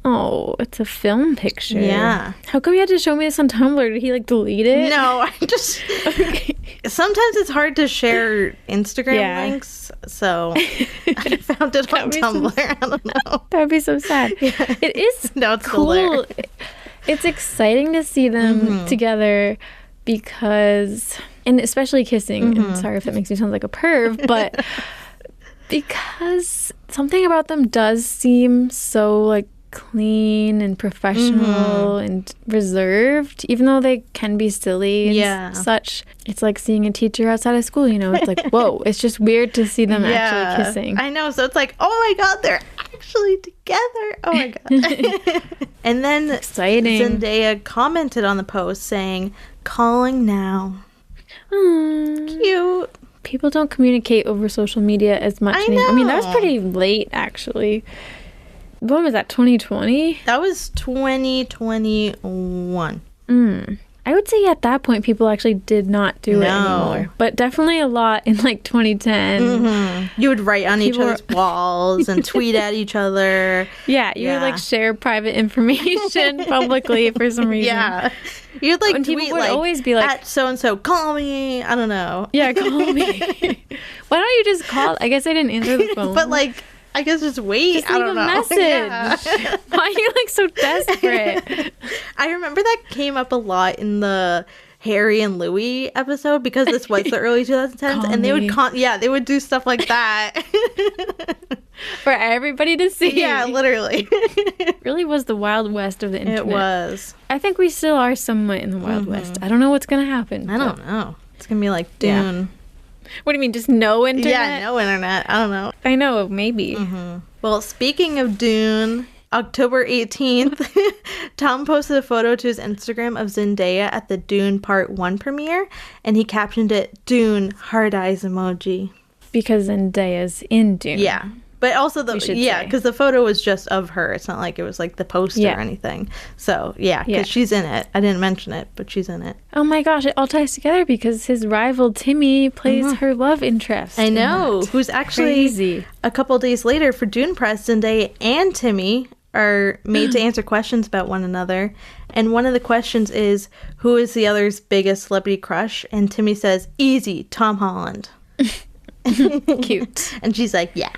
Oh, it's a film picture. Yeah. How come you had to show me this on Tumblr? Did he like delete it? No, I just... Sometimes it's hard to share Instagram links, so I found it on Tumblr. I don't know. That would be so sad. Yeah. It is it's cool. It's exciting to see them together because... And especially kissing. And sorry if that makes me sound like a perv, but... Because something about them does seem so, like, clean and professional and reserved, even though they can be silly and such. It's like seeing a teacher outside of school, you know? It's like, whoa, it's just weird to see them actually kissing. I know, so it's like, oh my god, they're actually together. Oh my god. And then exciting. Zendaya commented on the post saying, calling now. Cute. People don't communicate over social media as much anymore. I mean, that was pretty late, actually. When was that, 2020? That was 2021. I would say at that point, people actually did not do it anymore. But definitely a lot in, like, 2010. You would write on each other's walls and tweet at each other. Yeah, you would, like, share private information publicly for some reason. Yeah. You'd, like, and tweet, people would like, always be like, at so-and-so, call me. I don't know. Yeah, call me. Why don't you just call? I guess I didn't answer the phone. But, like, I guess just wait. Just I leave don't a know. message. Yeah. Why are you, like, so desperate? I remember that came up a lot in the Harry and Louis episode because this was the early 2010s, and they would they would do stuff like that for everybody to see. Yeah, literally. It really was the Wild West of the internet. It was. I think we still are somewhat in the Wild West. I don't know what's gonna happen. I don't know. It's gonna be like Dune. Yeah. What do you mean, just no internet? Yeah, no internet. I don't know. I know, maybe. Well, speaking of Dune, October 18th, Tom posted a photo to his Instagram of Zendaya at the Dune Part 1 premiere, and he captioned it, Dune, heart eyes emoji. Because Zendaya's in Dune. Yeah. But also, because the photo was just of her. It's not like it was like the poster or anything. So, because she's in it. I didn't mention it, but she's in it. Oh my gosh, it all ties together because his rival Timmy plays her love interest. I know. Who's actually, crazy. A couple days later for Dune Press, Zendaya and Timmy are made to answer questions about one another. And one of the questions is, who is the other's biggest celebrity crush? And Timmy says, easy, Tom Holland. Cute. And she's like, yeah.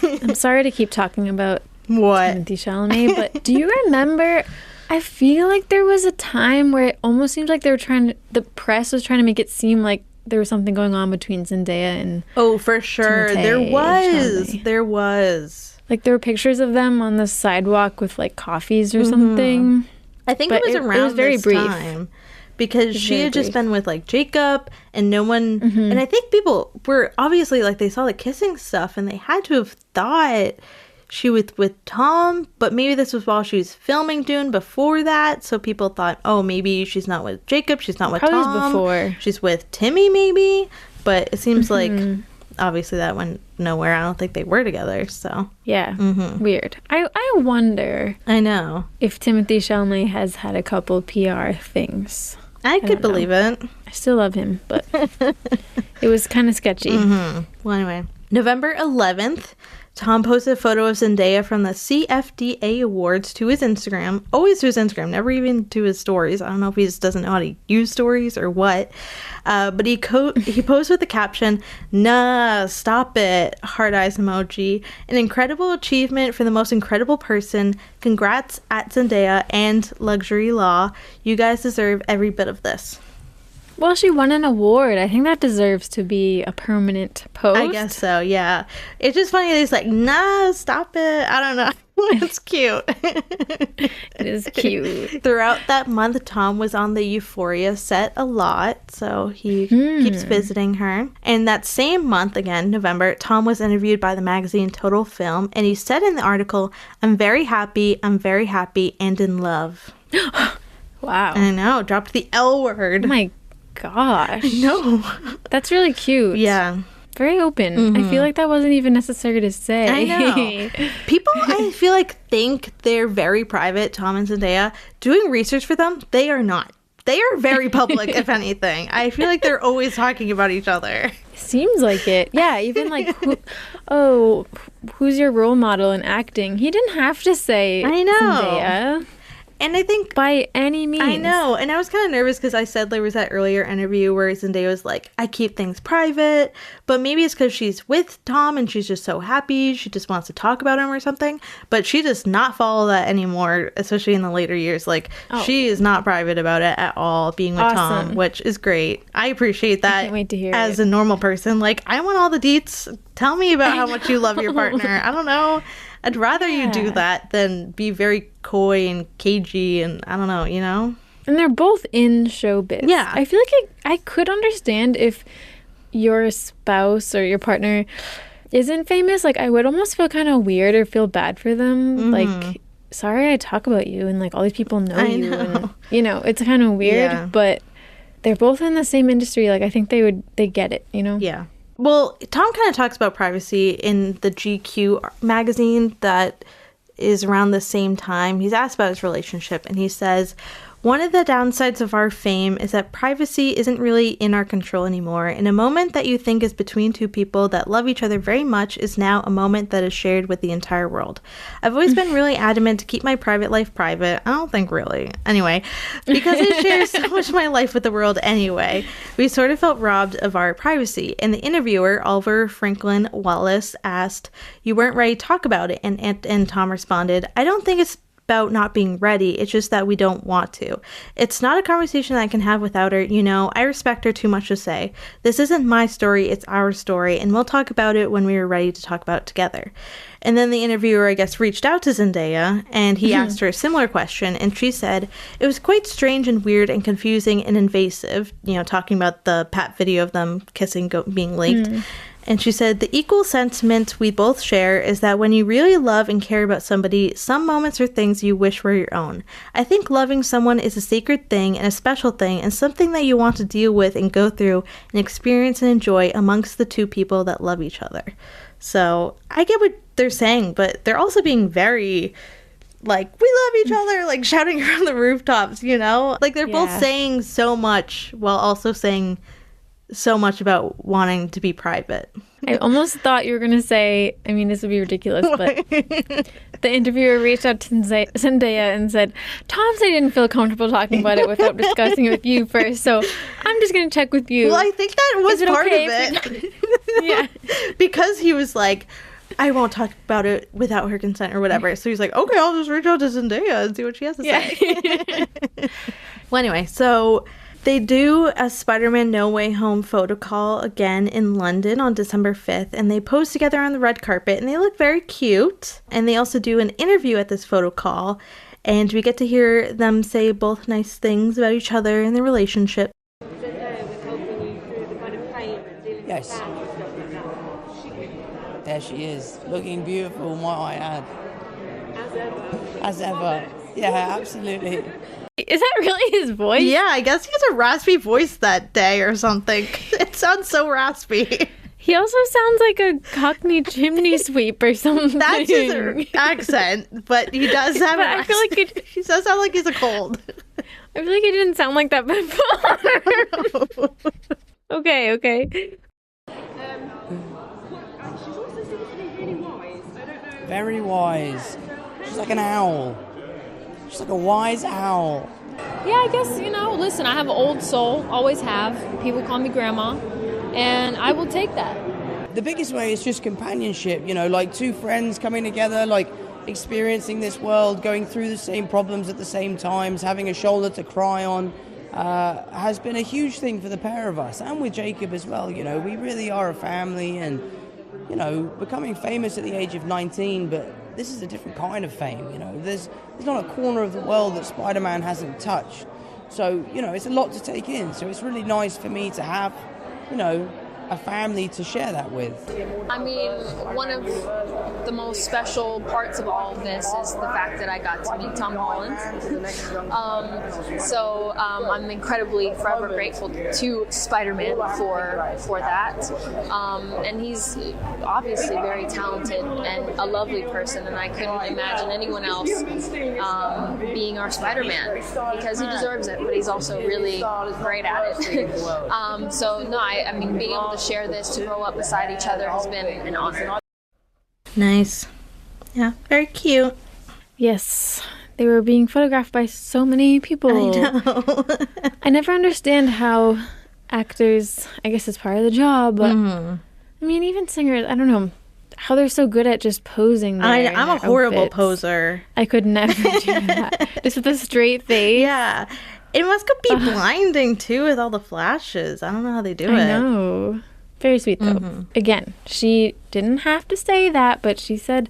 I'm sorry to keep talking about Timothée Chalamet, but do you remember? I feel like there was a time where it almost seemed like the press was trying to make it seem like there was something going on between Zendaya and for sure. Chalamet. There was. Like there were pictures of them on the sidewalk with like coffees or something. I think it was around very this brief. time. Because she had just been with like Jacob and no one and I think people were obviously like they saw the kissing stuff and they had to have thought she was with Tom, but maybe this was while she was filming Dune before that, so people thought, oh, maybe she's not with Jacob, she's not with Tom, before she's with Timmy maybe, but it seems like obviously that went nowhere. I don't think they were together, so weird. I wonder. I know if Timothée Chalamet has had a couple PR things. I could believe it. I still love him, but it was kind of sketchy. Well, anyway, November 11th, Tom posted a photo of Zendaya from the CFDA Awards to his Instagram. Always to his Instagram, never even to his stories. I don't know if he just doesn't know how to use stories or what. But he posed with the caption, nah, stop it, heart eyes emoji. An incredible achievement for the most incredible person. Congrats at Zendaya and Luxury Law. You guys deserve every bit of this. Well, she won an award. I think that deserves to be a permanent post. I guess so, yeah. It's just funny that he's like, nah, stop it. I don't know. It's cute. It is cute. Throughout that month, Tom was on the Euphoria set a lot, so he keeps visiting her. And that same month, again, November, Tom was interviewed by the magazine Total Film, and he said in the article, I'm very happy, and in love. Wow. I know, dropped the L word. Oh my gosh. No. That's really cute. Yeah. Very open. I feel like that wasn't even necessary to say. I know. People, I feel like, think they're very private, Tom and Zendaya. Doing research for them, they are not. They are very public, if anything. I feel like they're always talking about each other. seems like it. Yeah, even like, who's your role model in acting? He didn't have to say I know. Zendaya. And I think by any means. I know. And I was kind of nervous because I said there was that earlier interview where Zendaya was like, I keep things private. But maybe it's because she's with Tom and she's just so happy. She just wants to talk about him or something. But she does not follow that anymore, especially in the later years. Like, she is not private about it at all, being with Tom, which is great. I appreciate that. I can't wait to hear as a normal person. Like, I want all the deets. Tell me about how much you love your partner. I don't know. I'd rather you do that than be very coy and cagey and I don't know, you know? And they're both in showbiz. Yeah. I feel like I could understand if your spouse or your partner isn't famous. Like, I would almost feel kind of weird or feel bad for them. Mm-hmm. Like, sorry I talk about you and, like, all these people know you. And, you know, it's kind of weird, but they're both in the same industry. Like, I think they get it, you know? Yeah. Well, Tom kind of talks about privacy in the GQ magazine that is around the same time. He's asked about his relationship, and he says, one of the downsides of our fame is that privacy isn't really in our control anymore. In a moment that you think is between two people that love each other very much is now a moment that is shared with the entire world. I've always been really adamant to keep my private life private. I don't think really. Anyway, because I share so much of my life with the world anyway, we sort of felt robbed of our privacy. And the interviewer, Oliver Franklin Wallace, asked, you weren't ready to talk about it. And Tom responded, I don't think it's about not being ready. It's just that we don't want to. It's not a conversation that I can have without her. You know, I respect her too much to say. This isn't my story, it's our story, and we'll talk about it when we are ready to talk about it together. And then the interviewer, I guess, reached out to Zendaya, and he asked her a similar question, and she said, it was quite strange and weird and confusing and invasive, you know, talking about the Pat video of them kissing being leaked. And she said, the equal sentiment we both share is that when you really love and care about somebody, some moments are things you wish were your own. I think loving someone is a sacred thing and a special thing and something that you want to deal with and go through and experience and enjoy amongst the two people that love each other. So I get what they're saying, but they're also being very, like, we love each other, like shouting around the rooftops, you know? Like they're both saying so much while also saying so much about wanting to be private. I almost thought you were going to say, I mean, this would be ridiculous, but the interviewer reached out to Zendaya and said, Tom said he didn't feel comfortable talking about it without discussing it with you first, so I'm just going to check with you. Well, I think that was part of it. Yeah. Because he was like, I won't talk about it without her consent or whatever. So he's like, okay, I'll just reach out to Zendaya and see what she has to say. Well, anyway, so they do a Spider-Man No Way Home photo call again in London on December 5th, and they pose together on the red carpet, and they look very cute. And they also do an interview at this photo call, and we get to hear them say both nice things about each other and their relationship. Yes. There she is, looking beautiful, might I add. As ever. Yeah, absolutely. Is that really his voice? Yeah, I guess he has a raspy voice that day or something. It sounds so raspy. He also sounds like a Cockney chimney sweep or something. That's his accent, but he does have I feel like he does sound like he's a cold. I feel like he didn't sound like that before. Okay. She's also said something really wise. I don't know. Very wise. She's like an owl. She's like a wise owl. Yeah, I guess, listen, I have an old soul, always have. People call me grandma, and I will take that. The biggest way is just companionship, like two friends coming together, like experiencing this world, going through the same problems at the same times, having a shoulder to cry on, has been a huge thing for the pair of us, and with Jacob as well. We really are a family, and, becoming famous at the age of 19, but this is a different kind of fame, There's not a corner of the world that Spider-Man hasn't touched. So, it's a lot to take in. So it's really nice for me to have, a family to share that with. I mean, one of the most special parts of all of this is the fact that I got to meet Tom Holland. I'm incredibly forever grateful to Spider-Man for that. And he's obviously very talented and a lovely person, and I couldn't imagine anyone else being our Spider-Man, because he deserves it, but he's also really great at it. I mean, being able to to share this, to grow up beside each other has been an honor. Nice. Yeah, very cute. Yes. They were being photographed by so many people. I know. I never understand how actors, I guess it's part of the job, but I mean, even singers, I don't know, how they're so good at just posing there. I'm a horrible poser. I could never do that. Just with a straight face. Yeah. It must be blinding, too, with all the flashes. I don't know how they do it. I know. Very sweet, though. Again, she didn't have to say that, but she said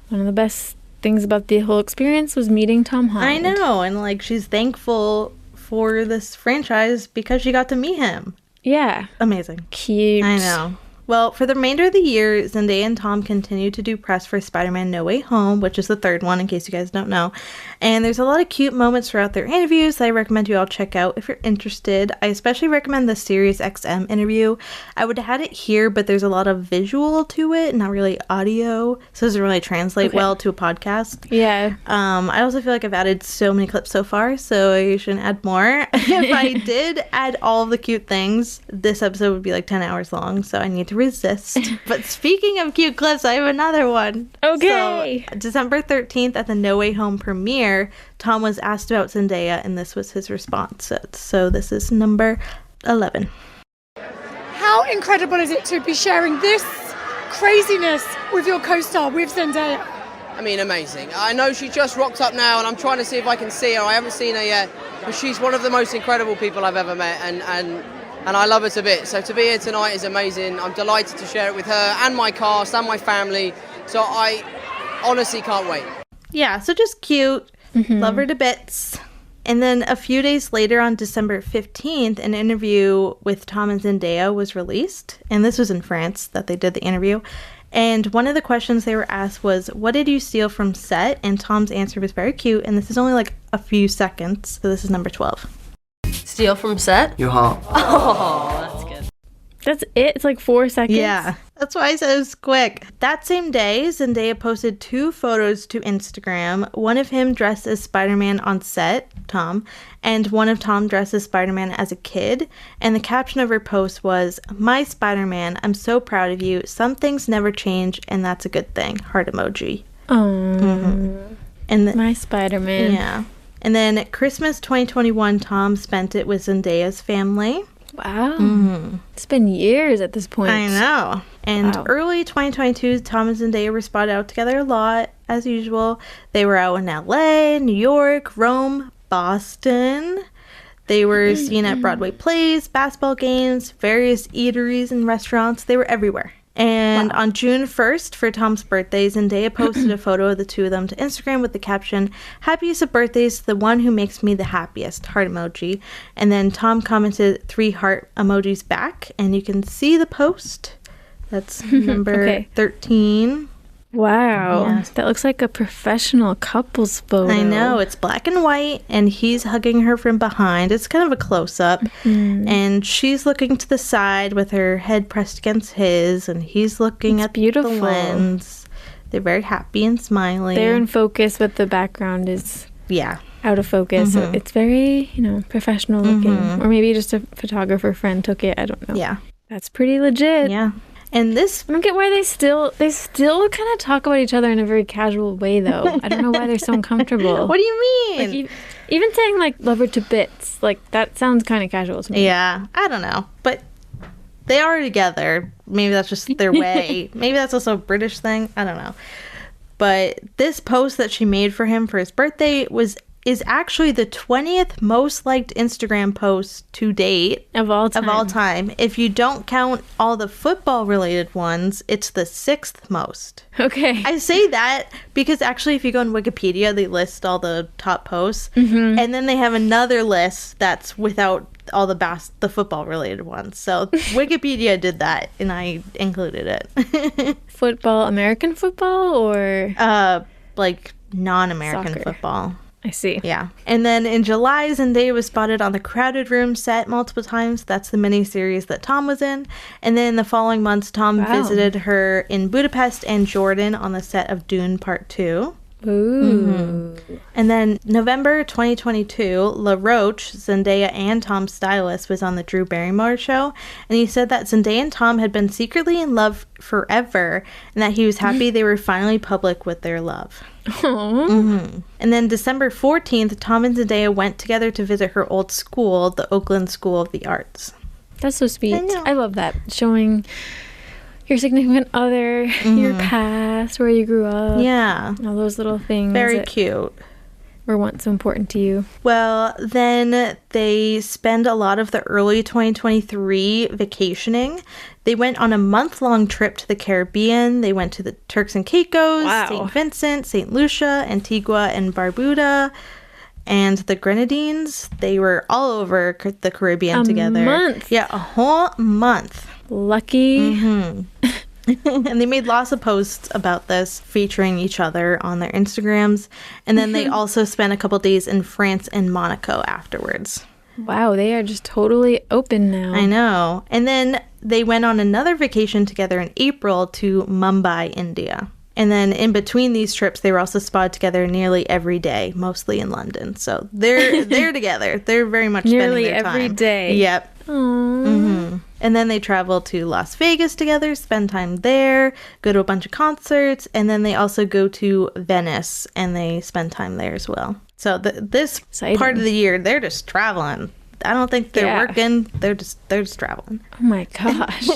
one of the best things about the whole experience was meeting Tom Holland. I know, and like she's thankful for this franchise because she got to meet him. Yeah. Amazing. Cute. I know. Well, for the remainder of the year, Zendaya and Tom continue to do press for Spider-Man No Way Home, which is the third one, in case you guys don't know. And there's a lot of cute moments throughout their interviews that I recommend you all check out if you're interested. I especially recommend the Sirius XM interview. I would have had it here, but there's a lot of visual to it, not really audio, so it doesn't really translate well to a podcast. Yeah. I also feel like I've added so many clips so far, so I shouldn't add more. If I did add all of the cute things, this episode would be like 10 hours long, so I need to resist. But speaking of cute clips, I have another one. Okay. So, December 13th at the No Way Home premiere, Tom was asked about Zendaya, and this was his response. So this is number 11. How incredible is it to be sharing this craziness with your co-star, with Zendaya? I mean, amazing. I know she just rocked up now, and I'm trying to see if I can see her. I haven't seen her yet, but she's one of the most incredible people I've ever met, and I love her to bits. So to be here tonight is amazing. I'm delighted to share it with her and my cast and my family. So I honestly can't wait. Yeah, so just cute. Love her to bits. And then a few days later, on December 15th, an interview with Tom and Zendaya was released. And this was in France that they did the interview. And one of the questions they were asked was, what did you steal from set? And Tom's answer was very cute. And this is only like a few seconds. So this is number 12. Steal from set? Your heart. Oh, that's good. That's it? It's like 4 seconds? Yeah. That's why I said it was quick. That same day, Zendaya posted 2 photos to Instagram. One of him dressed as Spider-Man on set, Tom, and one of Tom dressed as Spider-Man as a kid. And the caption of her post was, "My Spider-Man, I'm so proud of you. Some things never change, and that's a good thing." Heart emoji. Oh. And my Spider-Man. Yeah. And then at Christmas 2021, Tom spent it with Zendaya's family. Wow. It's been years at this point. I know. And early 2022, Tom and Zendaya were spotted out together a lot, as usual. They were out in LA, New York, Rome, Boston. They were seen at Broadway plays, basketball games, various eateries and restaurants. They were everywhere. And on June 1st, for Tom's birthday, Zendaya posted a photo of the two of them to Instagram with the caption, "Happiest of birthdays to the one who makes me the happiest," heart emoji. And then Tom commented 3 heart emojis back, and you can see the post. That's number 13. Wow. Yeah. That looks like a professional couples photo. I know. It's black and white, and he's hugging her from behind. It's kind of a close-up. And she's looking to the side with her head pressed against his, and he's looking at the lens. They're very happy and smiling. They're in focus, but the background is out of focus. So it's very, professional looking. Or maybe just a photographer friend took it. I don't know. Yeah. That's pretty legit. Yeah. And this, I don't get why they still kind of talk about each other in a very casual way, though. I don't know why they're so uncomfortable. What do you mean? Like, even saying like "love her to bits," like that sounds kind of casual to me. Yeah, I don't know, but they are together. Maybe that's just their way. Maybe that's also a British thing. I don't know. But this post that she made for him for his birthday is actually the 20th most liked Instagram post to date of all time. If you don't count all the football related ones, it's the 6th most. Okay. I say that because actually if you go on Wikipedia, they list all the top posts, and then they have another list that's without all the football related ones. So Wikipedia did that, and I included it. Football, American football, or like non-American football. I see. Yeah. And then in July, Zendaya was spotted on the Crowded Room set multiple times. That's the miniseries that Tom was in. And then in the following months, Tom visited her in Budapest and Jordan on the set of Dune Part 2. Ooh. And then November 2022, LaRoche, Zendaya and Tom's stylist, was on the Drew Barrymore show, and he said that Zendaya and Tom had been secretly in love forever, and that he was happy they were finally public with their love. And then December 14th, Tom and Zendaya went together to visit her old school, the Oakland School of the Arts. That's so sweet. I love that. Showing your significant other, your past, where you grew up. Yeah. All those little things. Very cute. Were once so important to you. Well, then they spend a lot of the early 2023 vacationing. They went on a month-long trip to the Caribbean. They went to the Turks and Caicos, St. Vincent, St. Lucia, Antigua and Barbuda, and the Grenadines. They were all over the Caribbean together. A month? Yeah, a whole month. Lucky. And they made lots of posts about this, featuring each other on their Instagrams. And then they also spent a couple days in France and Monaco afterwards. Wow, they are just totally open now. I know. And then they went on another vacation together in April to Mumbai, India. And then in between these trips, they were also spotted together nearly every day, mostly in London. So they're together. They're very much nearly spending their time. every day. Yep. Aww. And then they travel to Las Vegas together, spend time there, go to a bunch of concerts, and then they also go to Venice and they spend time there as well. So this part of the year, they're just traveling. I don't think they're working. They're just traveling. Oh my gosh.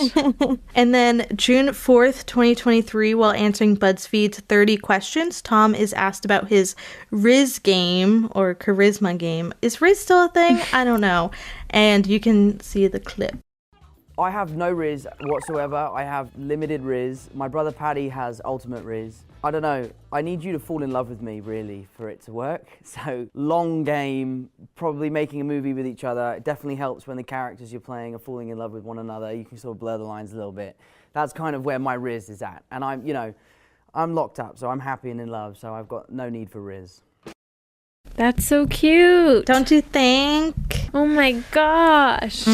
And then June 4th, 2023, while answering BuzzFeed's 30 questions, Tom is asked about his Riz game or charisma game. Is Riz still a thing? I don't know. And you can see the clip. I have no Riz whatsoever. I have limited Riz. My brother Paddy has ultimate Riz. I don't know. I need you to fall in love with me, really, for it to work. So, long game, probably making a movie with each other. It definitely helps when the characters you're playing are falling in love with one another. You can sort of blur the lines a little bit. That's kind of where my Riz is at. And I'm locked up, so I'm happy and in love, so I've got no need for Riz. That's so cute. Don't you think? Oh my gosh.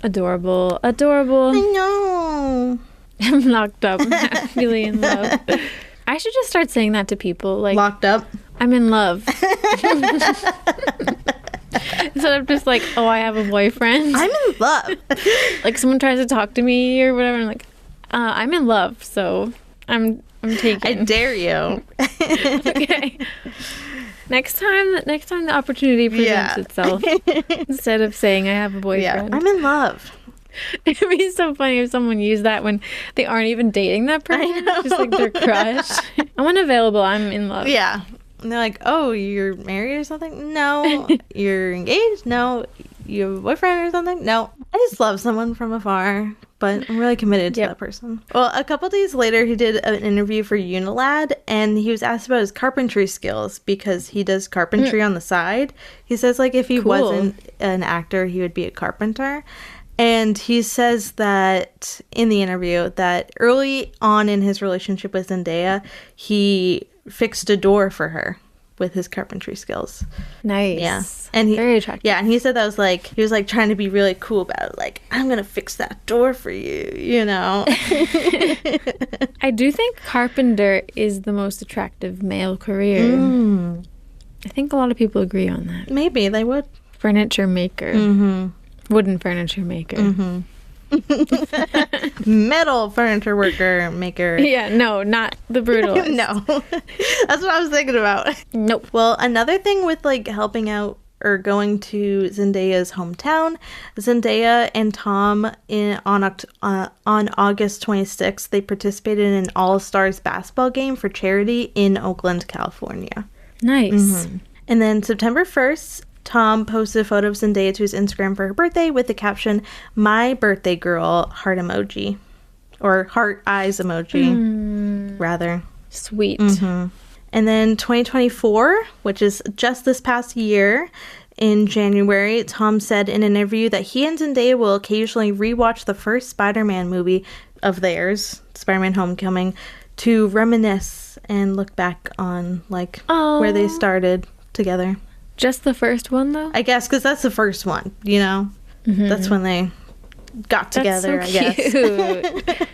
Adorable. Adorable. I know. I'm locked up. I'm happily in love. I should just start saying that to people. Like, locked up? I'm in love. Instead of just like, oh, I have a boyfriend. I'm in love. Like someone tries to talk to me or whatever. I'm like, I'm in love. So I'm taken. I dare you. Okay. Next time the opportunity presents itself, instead of saying I have a boyfriend. Yeah, I'm in love. It'd be so funny if someone used that when they aren't even dating that person. Just like their crush. I'm unavailable. I'm in love. Yeah. And they're like, oh, you're married or something? No. You're engaged? No. You have a boyfriend or something? No. I just love someone from afar, but I'm really committed to that person. Well, a couple days later, he did an interview for Unilad, and he was asked about his carpentry skills because he does carpentry on the side. He says, like, if he wasn't an actor, he would be a carpenter. And he says that in the interview that early on in his relationship with Zendaya, he fixed a door for her with his carpentry skills. Nice. Yeah. And very attractive. Yeah, and he said that was like, he was like trying to be really cool about it. Like, I'm going to fix that door for you, you know? I do think carpenter is the most attractive male career. I think a lot of people agree on that. Maybe they would. Furniture maker. Wooden furniture maker. Metal furniture worker maker. Yeah, no, not the brutalist. No. That's what I was thinking about. Nope. Well, another thing with like helping out or going to Zendaya's hometown, Zendaya and Tom on August 26th, they participated in an All-Stars basketball game for charity in Oakland, California. Nice. And then September 1st, Tom posted a photo of Zendaya to his Instagram for her birthday with the caption, "My birthday girl," heart emoji. Or heart eyes emoji, rather. Sweet. And then 2024, which is just this past year, in January, Tom said in an interview that he and Zendaya will occasionally rewatch the first Spider-Man movie of theirs, Spider-Man Homecoming, to reminisce and look back on like where they started together. Just the first one, though? I guess, because that's the first one, you know? That's when they got together, That's so I guess. Cute.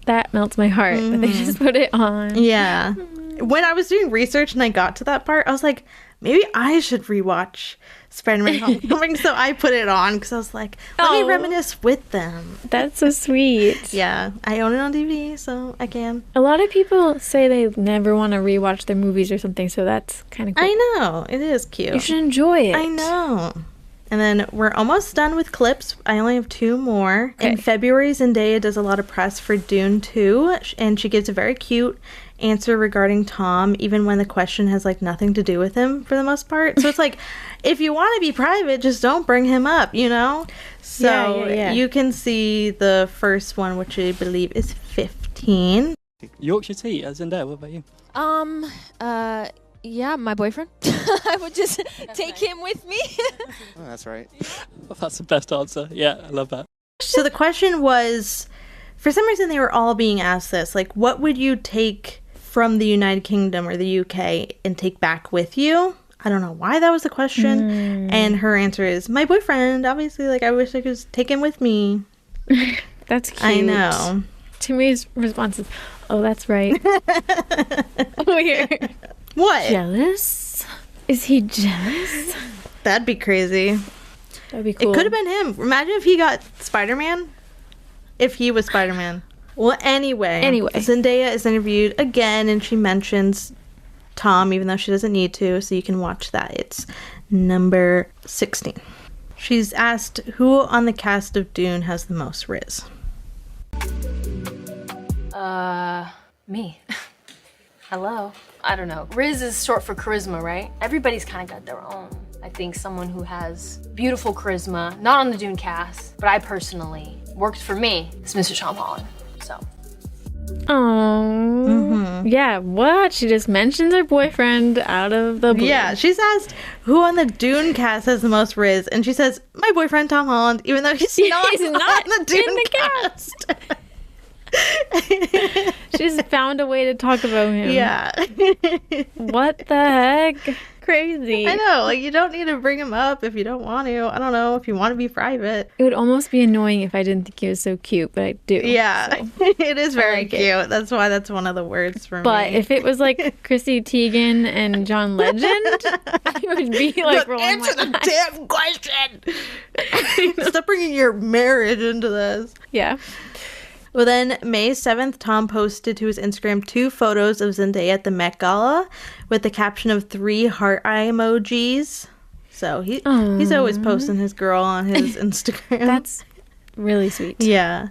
that melts my heart that they just put it on. Yeah. When I was doing research and I got to that part, I was like, maybe I should rewatch Spider-Man Homecoming. So I put it on because I was like, let me reminisce with them. That's so sweet. Yeah. I own it on DVD, so I can. A lot of people say they never want to rewatch their movies or something, so that's kind of cool. I know. It is cute. You should enjoy it. I know. And then we're almost done with clips. I only have 2 more. Okay. In February, Zendaya does a lot of press for Dune 2, and she gives a very cute answer regarding Tom, even when the question has like nothing to do with him for the most part. So it's like, if you want to be private, just don't bring him up, you know? So you can see the first one, which I believe is 15. Yorkshire tea, Zendaya, what about you? Yeah, my boyfriend. I would just take him with me. Oh, that's right. Well, that's the best answer. Yeah, I love that. So the question was, for some reason they were all being asked this, like, what would you take from the United Kingdom or the UK and take back with you? I don't know why that was the question. And her answer is, my boyfriend. Obviously, like, I wish I could just take him with me. That's cute. I know. Timmy's response is, oh, that's right. Weird. What? Jealous? Is he jealous? That'd be crazy. That'd be cool. It could have been him. Imagine if he got Spider-Man. If he was Spider-Man. Well, anyway. Zendaya is interviewed again, and she mentions Tom, even though she doesn't need to, so you can watch that. It's number 16. She's asked, who on the cast of Dune has the most Riz? Me. Hello. I don't know. Riz is short for charisma, right? Everybody's kind of got their own. I think someone who has beautiful charisma, not on the Dune cast, but I personally worked for me, is Mr. Tom Holland. So. Oh. Yeah, what? She just mentions her boyfriend out of the blue. Yeah, she's asked who on the Dune cast has the most Riz, and she says, my boyfriend Tom Holland, even though he's not on the Dune cast. She's found a way to talk about him. Yeah. What the heck? Crazy. I know. Like, you don't need to bring him up if you don't want to. I don't know. If you want to be private. It would almost be annoying if I didn't think he was so cute, but I do. Yeah. So. It is very cute. That's why that's one of the words for me. But if it was like Chrissy Teigen and John Legend, I would be like, answer the damn question. Stop bringing your marriage into this. Yeah. Well, then, May 7th, Tom posted to his Instagram 2 photos of Zendaya at the Met Gala with the caption of 3 heart eye emojis. So he's always posting his girl on his Instagram. That's really sweet. Yeah.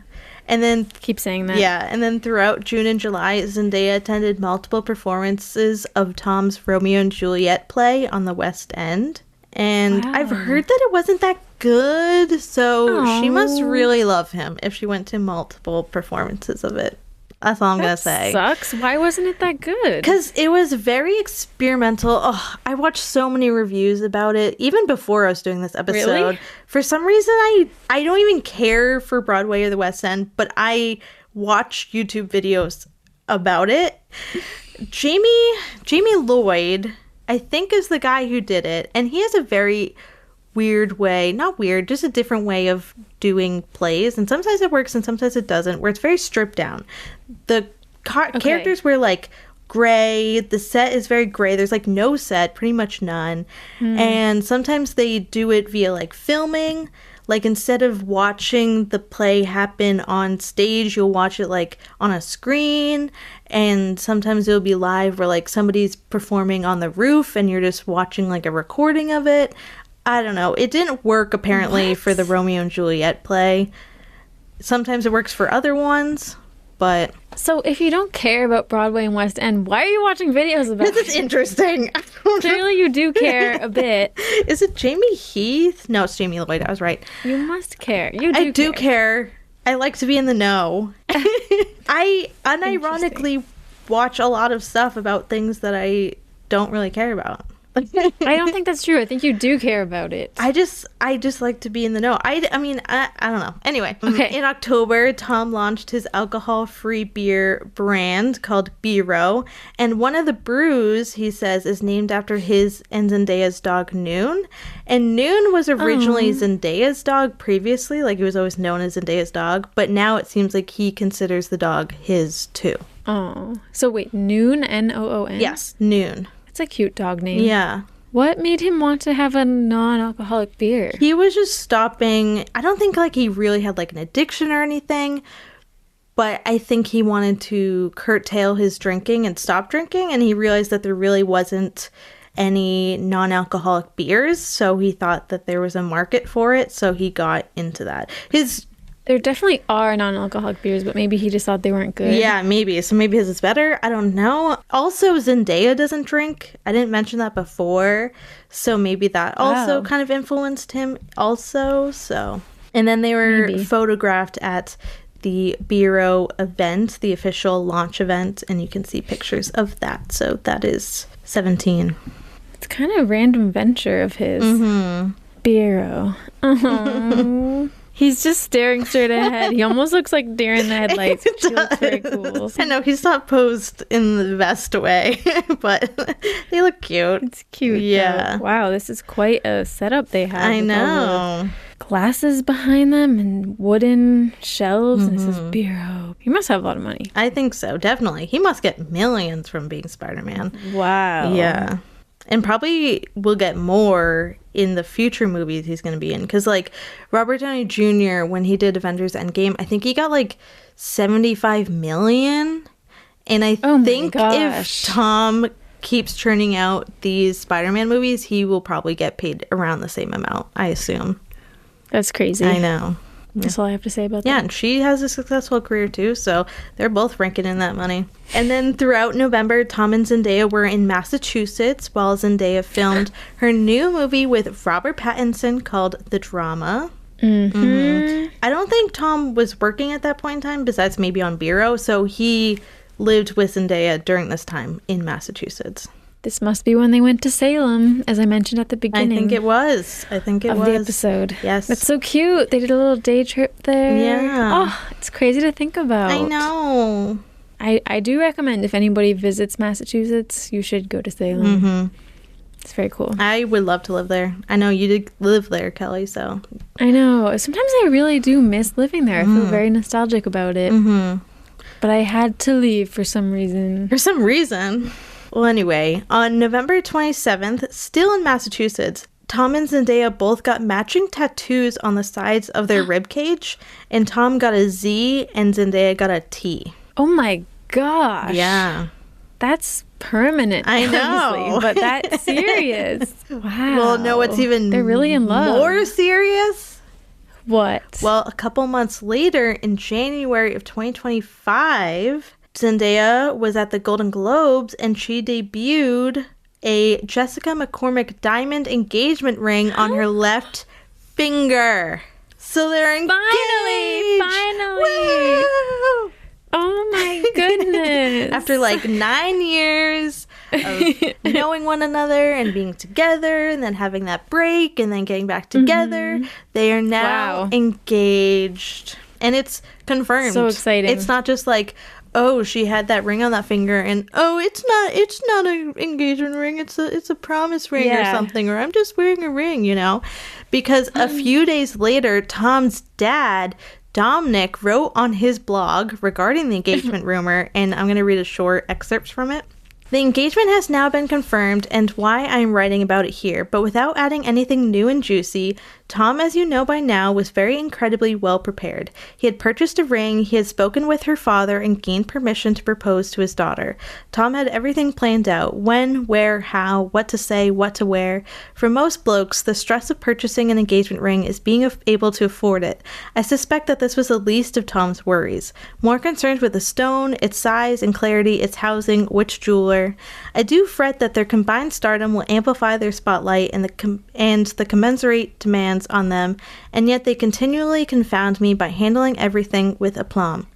And then... Keep saying that. Yeah. And then throughout June and July, Zendaya attended multiple performances of Tom's Romeo and Juliet play on the West End. And I've heard that it wasn't that good, so she must really love him if she went to multiple performances of it. That's all I'm going to say. Sucks. Why wasn't it that good? Because it was very experimental. Oh, I watched so many reviews about it, even before I was doing this episode. Really? For some reason, I don't even care for Broadway or the West End, but I watch YouTube videos about it. Jamie Lloyd, I think, is the guy who did it, and he has a very weird way, not weird, just a different way of doing plays, and sometimes it works and sometimes it doesn't, where it's very stripped down. The characters were like gray, the set is very gray, there's like no set, pretty much none, and sometimes they do it via like filming. Like, instead of watching the play happen on stage, you'll watch it, like, on a screen. And sometimes it'll be live where, like, somebody's performing on the roof and you're just watching, like, a recording of it. I don't know. It didn't work, apparently, for the Romeo and Juliet play. Sometimes it works for other ones, but... So, if you don't care about Broadway and West End, why are you watching videos about it? This is interesting. Clearly, you do care a bit. Is it Jamie Heath? No, it's Jamie Lloyd. I was right. You must care. I do care. I like to be in the know. I unironically watch a lot of stuff about things that I don't really care about. I don't think that's true. I think you do care about it. I just like to be in the know. I don't know. Anyway, in October, Tom launched his alcohol-free beer brand called Biro, and one of the brews, he says, is named after his and Zendaya's dog Noon. And Noon was originally Zendaya's dog previously, like he was always known as Zendaya's dog, but now it seems like he considers the dog his too. Oh, so wait, Noon, Noon? Yes, Noon. It's a cute dog name. Yeah. What made him want to have a non-alcoholic beer? He was just stopping. I don't think like he really had like an addiction or anything, but I think he wanted to curtail his drinking and stop drinking, and he realized that there really wasn't any non-alcoholic beers, so he thought that there was a market for it, so he got into that. There definitely are non-alcoholic beers, but maybe he just thought they weren't good. Yeah, maybe. So maybe his is better. I don't know. Also, Zendaya doesn't drink. I didn't mention that before. So maybe that also kind of influenced him also. So, and then they were photographed at the Biro event, the official launch event, and you can see pictures of that. So that is 17. It's kind of a random venture of his. Biro. He's just staring straight ahead. He almost looks like deer in the headlights. He looks very cool. I know, he's not posed in the best way, but they look cute. It's cute. Yeah. Though. Wow, this is quite a setup they have. I know. Glasses behind them and wooden shelves, and it says Biro. He must have a lot of money. I think so, definitely. He must get millions from being Spider-Man. Wow. Yeah. And probably will get more in the future movies he's going to be in. Because, like, Robert Downey Jr., when he did Avengers Endgame, I think he got, like, $75 million. And I think if Tom keeps churning out these Spider-Man movies, he will probably get paid around the same amount, I assume. That's crazy. I know. That's all I have to say about that. Yeah, and she has a successful career too, so they're both ranking in that money. And then throughout November, Tom and Zendaya were in Massachusetts while Zendaya filmed her new movie with Robert Pattinson called The Drama. I don't think Tom was working at that point in time, besides maybe on Biro, so he lived with Zendaya during this time in Massachusetts. This must be when they went to Salem, as I mentioned at the beginning. I think it was. Of the episode. Yes. That's so cute. They did a little day trip there. Yeah. Oh, it's crazy to think about. I know. I do recommend if anybody visits Massachusetts, you should go to Salem. It's very cool. I would love to live there. I know you did live there, Kelly, so. I know. Sometimes I really do miss living there. I feel very nostalgic about it. But I had to leave for some reason. Well, anyway, on November 27th, still in Massachusetts, Tom and Zendaya both got matching tattoos on the sides of their ribcage, and Tom got a Z and Zendaya got a T. Oh my gosh. Yeah. That's permanent. I know. Honestly, but that's serious. Wow. Well, no, it's even They're really in love. more serious. What? Well, a couple months later, in January of 2025... Zendaya was at the Golden Globes and she debuted a Jessica McCormick diamond engagement ring on her left finger. So they're engaged. Finally. Woo! Oh my goodness. After like 9 years of knowing one another and being together and then having that break and then getting back together, they are now engaged. And it's confirmed. So exciting. It's not just like, oh, she had that ring on that finger, and oh, it's not an engagement ring, it's a promise ring or something, or I'm just wearing a ring, you know, because a few days later, Tom's dad, Dominic, wrote on his blog regarding the engagement rumor, and I'm going to read a short excerpt from it. The engagement has now been confirmed, and why I'm writing about it here, but without adding anything new and juicy, Tom, as you know by now, was very incredibly well prepared. He had purchased a ring, he had spoken with her father, and gained permission to propose to his daughter. Tom had everything planned out: when, where, how, what to say, what to wear. For most blokes, the stress of purchasing an engagement ring is being able to afford it. I suspect that this was the least of Tom's worries. More concerned with the stone, its size and clarity, its housing, which jeweler. I do fret that their combined stardom will amplify their spotlight and the commensurate demands on them, and yet they continually confound me by handling everything with aplomb.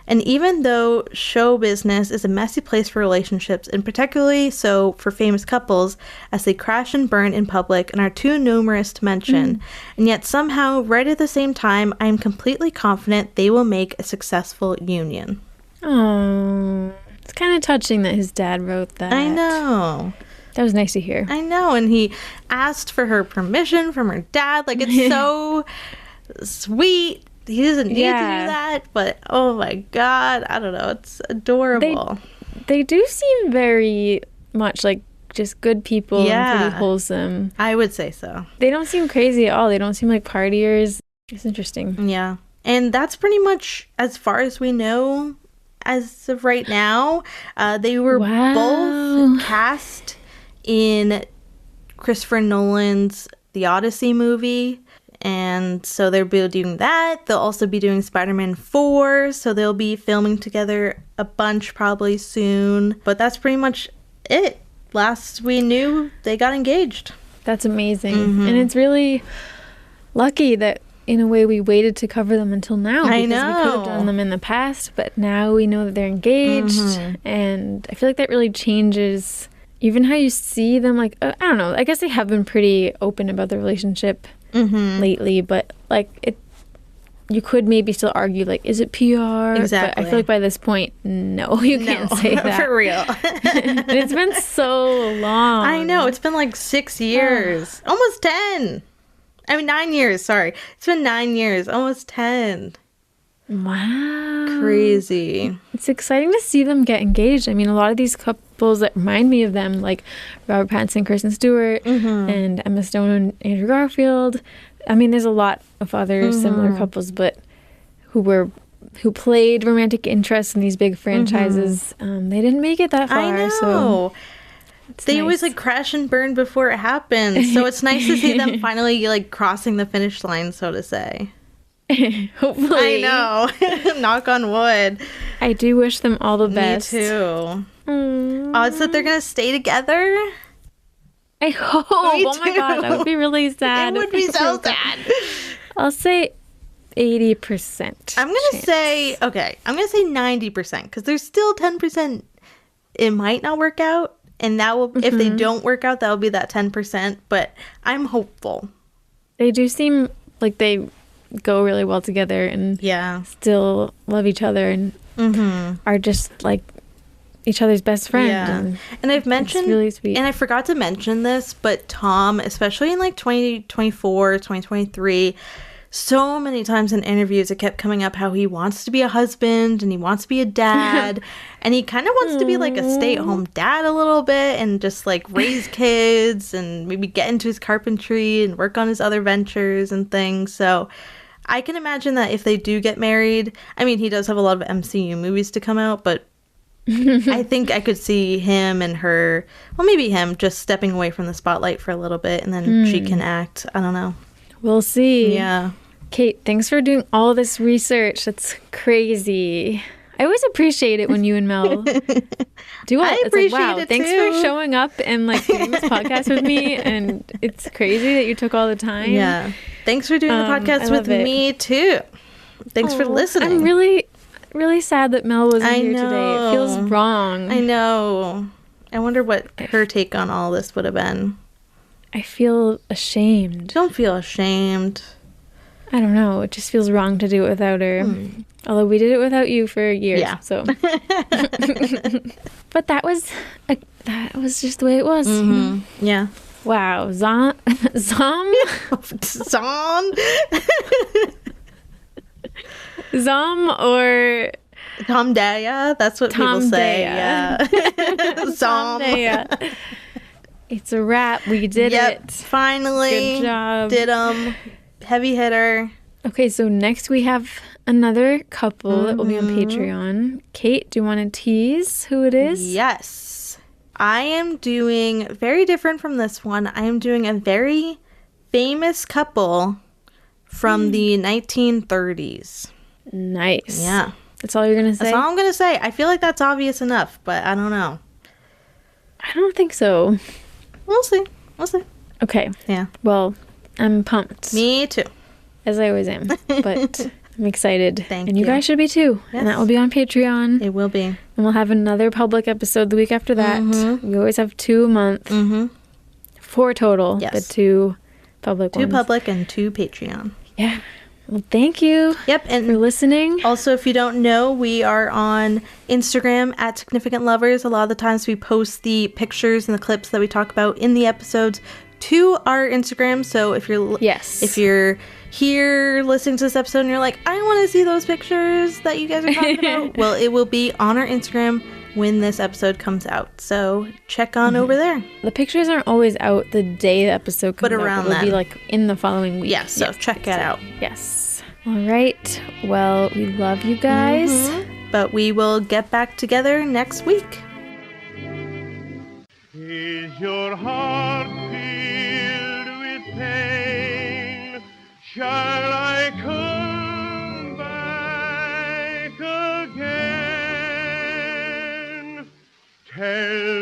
And even though show business is a messy place for relationships, and particularly so for famous couples, as they crash and burn in public and are too numerous to mention, and yet somehow, right at the same time, I am completely confident they will make a successful union. Oh, it's kind of touching that his dad wrote that. I know. That was nice to hear. I know, and he asked for her permission from her dad. Like, it's so sweet. He doesn't need to do that, but oh my God, I don't know. It's adorable. They do seem very much like just good people and pretty wholesome. I would say so. They don't seem crazy at all. They don't seem like partiers. It's interesting. Yeah. And that's pretty much as far as we know as of right now. They were both cast in Christopher Nolan's The Odyssey movie. And so they'll be doing that. They'll also be doing Spider-Man 4. So they'll be filming together a bunch probably soon. But that's pretty much it. Last we knew, they got engaged. That's amazing. And it's really lucky that, in a way, we waited to cover them until now. I because know. we could have done them in the past. But now we know that they're engaged. And I feel like that really changes even how you see them. Like, I don't know. I guess they have been pretty open about their relationship lately, but like you could maybe still argue, like, is it PR? Exactly. But I feel like by this point, no, you can't say that. For real. And it's been so long. I know. It's been like 6 years. Almost 10. I mean, 9 years. Sorry. It's been 9 years. Almost 10. Wow. Crazy. It's exciting to see them get engaged. I mean, a lot of these couples that remind me of them, like Robert Pattinson, Kristen Stewart, and Emma Stone and Andrew Garfield. I mean, there's a lot of other similar couples, but who played romantic interests in these big franchises. They didn't make it that far. I know. So they always like crash and burn before it happens. So it's nice to see them finally like crossing the finish line, so to say. Hopefully. I know. Knock on wood. I do wish them all the best. Me too. Odds that they're gonna stay together? I hope. Oh my God, that would be really sad. It would be so sad. I'll say 80%. I'm gonna say 90% because there's still 10%. It might not work out, and that will if they don't work out, that will be that 10%. But I'm hopeful. They do seem like they go really well together and still love each other and are just like each other's best friend. Yeah. And I've mentioned, really sweet. And I forgot to mention this, but Tom, especially in like 2024, 2023, so many times in interviews, it kept coming up how he wants to be a husband and he wants to be a dad. And he kind of wants to be like a stay-at-home dad a little bit and just like raise kids and maybe get into his carpentry and work on his other ventures and things. So I can imagine that if they do get married, I mean, he does have a lot of MCU movies to come out, but I think I could see him and her, well, maybe him just stepping away from the spotlight for a little bit and then she can act. I don't know. We'll see. Yeah. Kate, thanks for doing all this research. That's crazy. I always appreciate it when you and Mel do it. I appreciate it thanks too. for showing up and like doing this podcast with me. And it's crazy that you took all the time. Yeah. Thanks for doing the podcast with me too. Thanks for listening. I'm really sad that Mel wasn't here today. It feels wrong. I know. I wonder what her take on all this would have been. I feel ashamed. Don't feel ashamed. I don't know. It just feels wrong to do it without her. Although we did it without you for years. Yeah. So. But that was just the way it was. You know? Yeah. Wow. Zom. Zom. Zom or Tom Daya. That's what people say. Yeah. Zom. Daya. It's a wrap. We did it. Finally. Good job. Did 'em. Heavy hitter. Okay, so next we have another couple that will be on Patreon. Kate, do you want to tease who it is? Yes. I am doing very different from this one. I am doing a very famous couple from the 1930s. Nice. Yeah. That's all you're going to say? That's all I'm going to say. I feel like that's obvious enough, but I don't know. I don't think so. We'll see. Okay. Yeah. Yeah. Well, I'm pumped. Me too. As I always am. But I'm excited. Thank and you guys should be too. Yes. And that will be on Patreon. It will be. And we'll have another public episode the week after that. We always have 2 a month. 4 total. Yes. But 2 public 2 ones. public and 2 Patreon. Yeah. Well, thank you. Yep, and for listening. Also, if you don't know, we are on Instagram at Significant Lovers. A lot of the times we post the pictures and the clips that we talk about in the episodes to our Instagram. So if you're here listening to this episode and you're like, I want to see those pictures that you guys are talking about, well, it will be on our Instagram when this episode comes out. So check on over there. The pictures aren't always out the day the episode comes But out. around It'll then. be like in the following week. Yeah, so check it out. Yes. All right. Well, we love you guys. But we will get back together next week. Is your heart filled with pain? Shall I come back again? Tell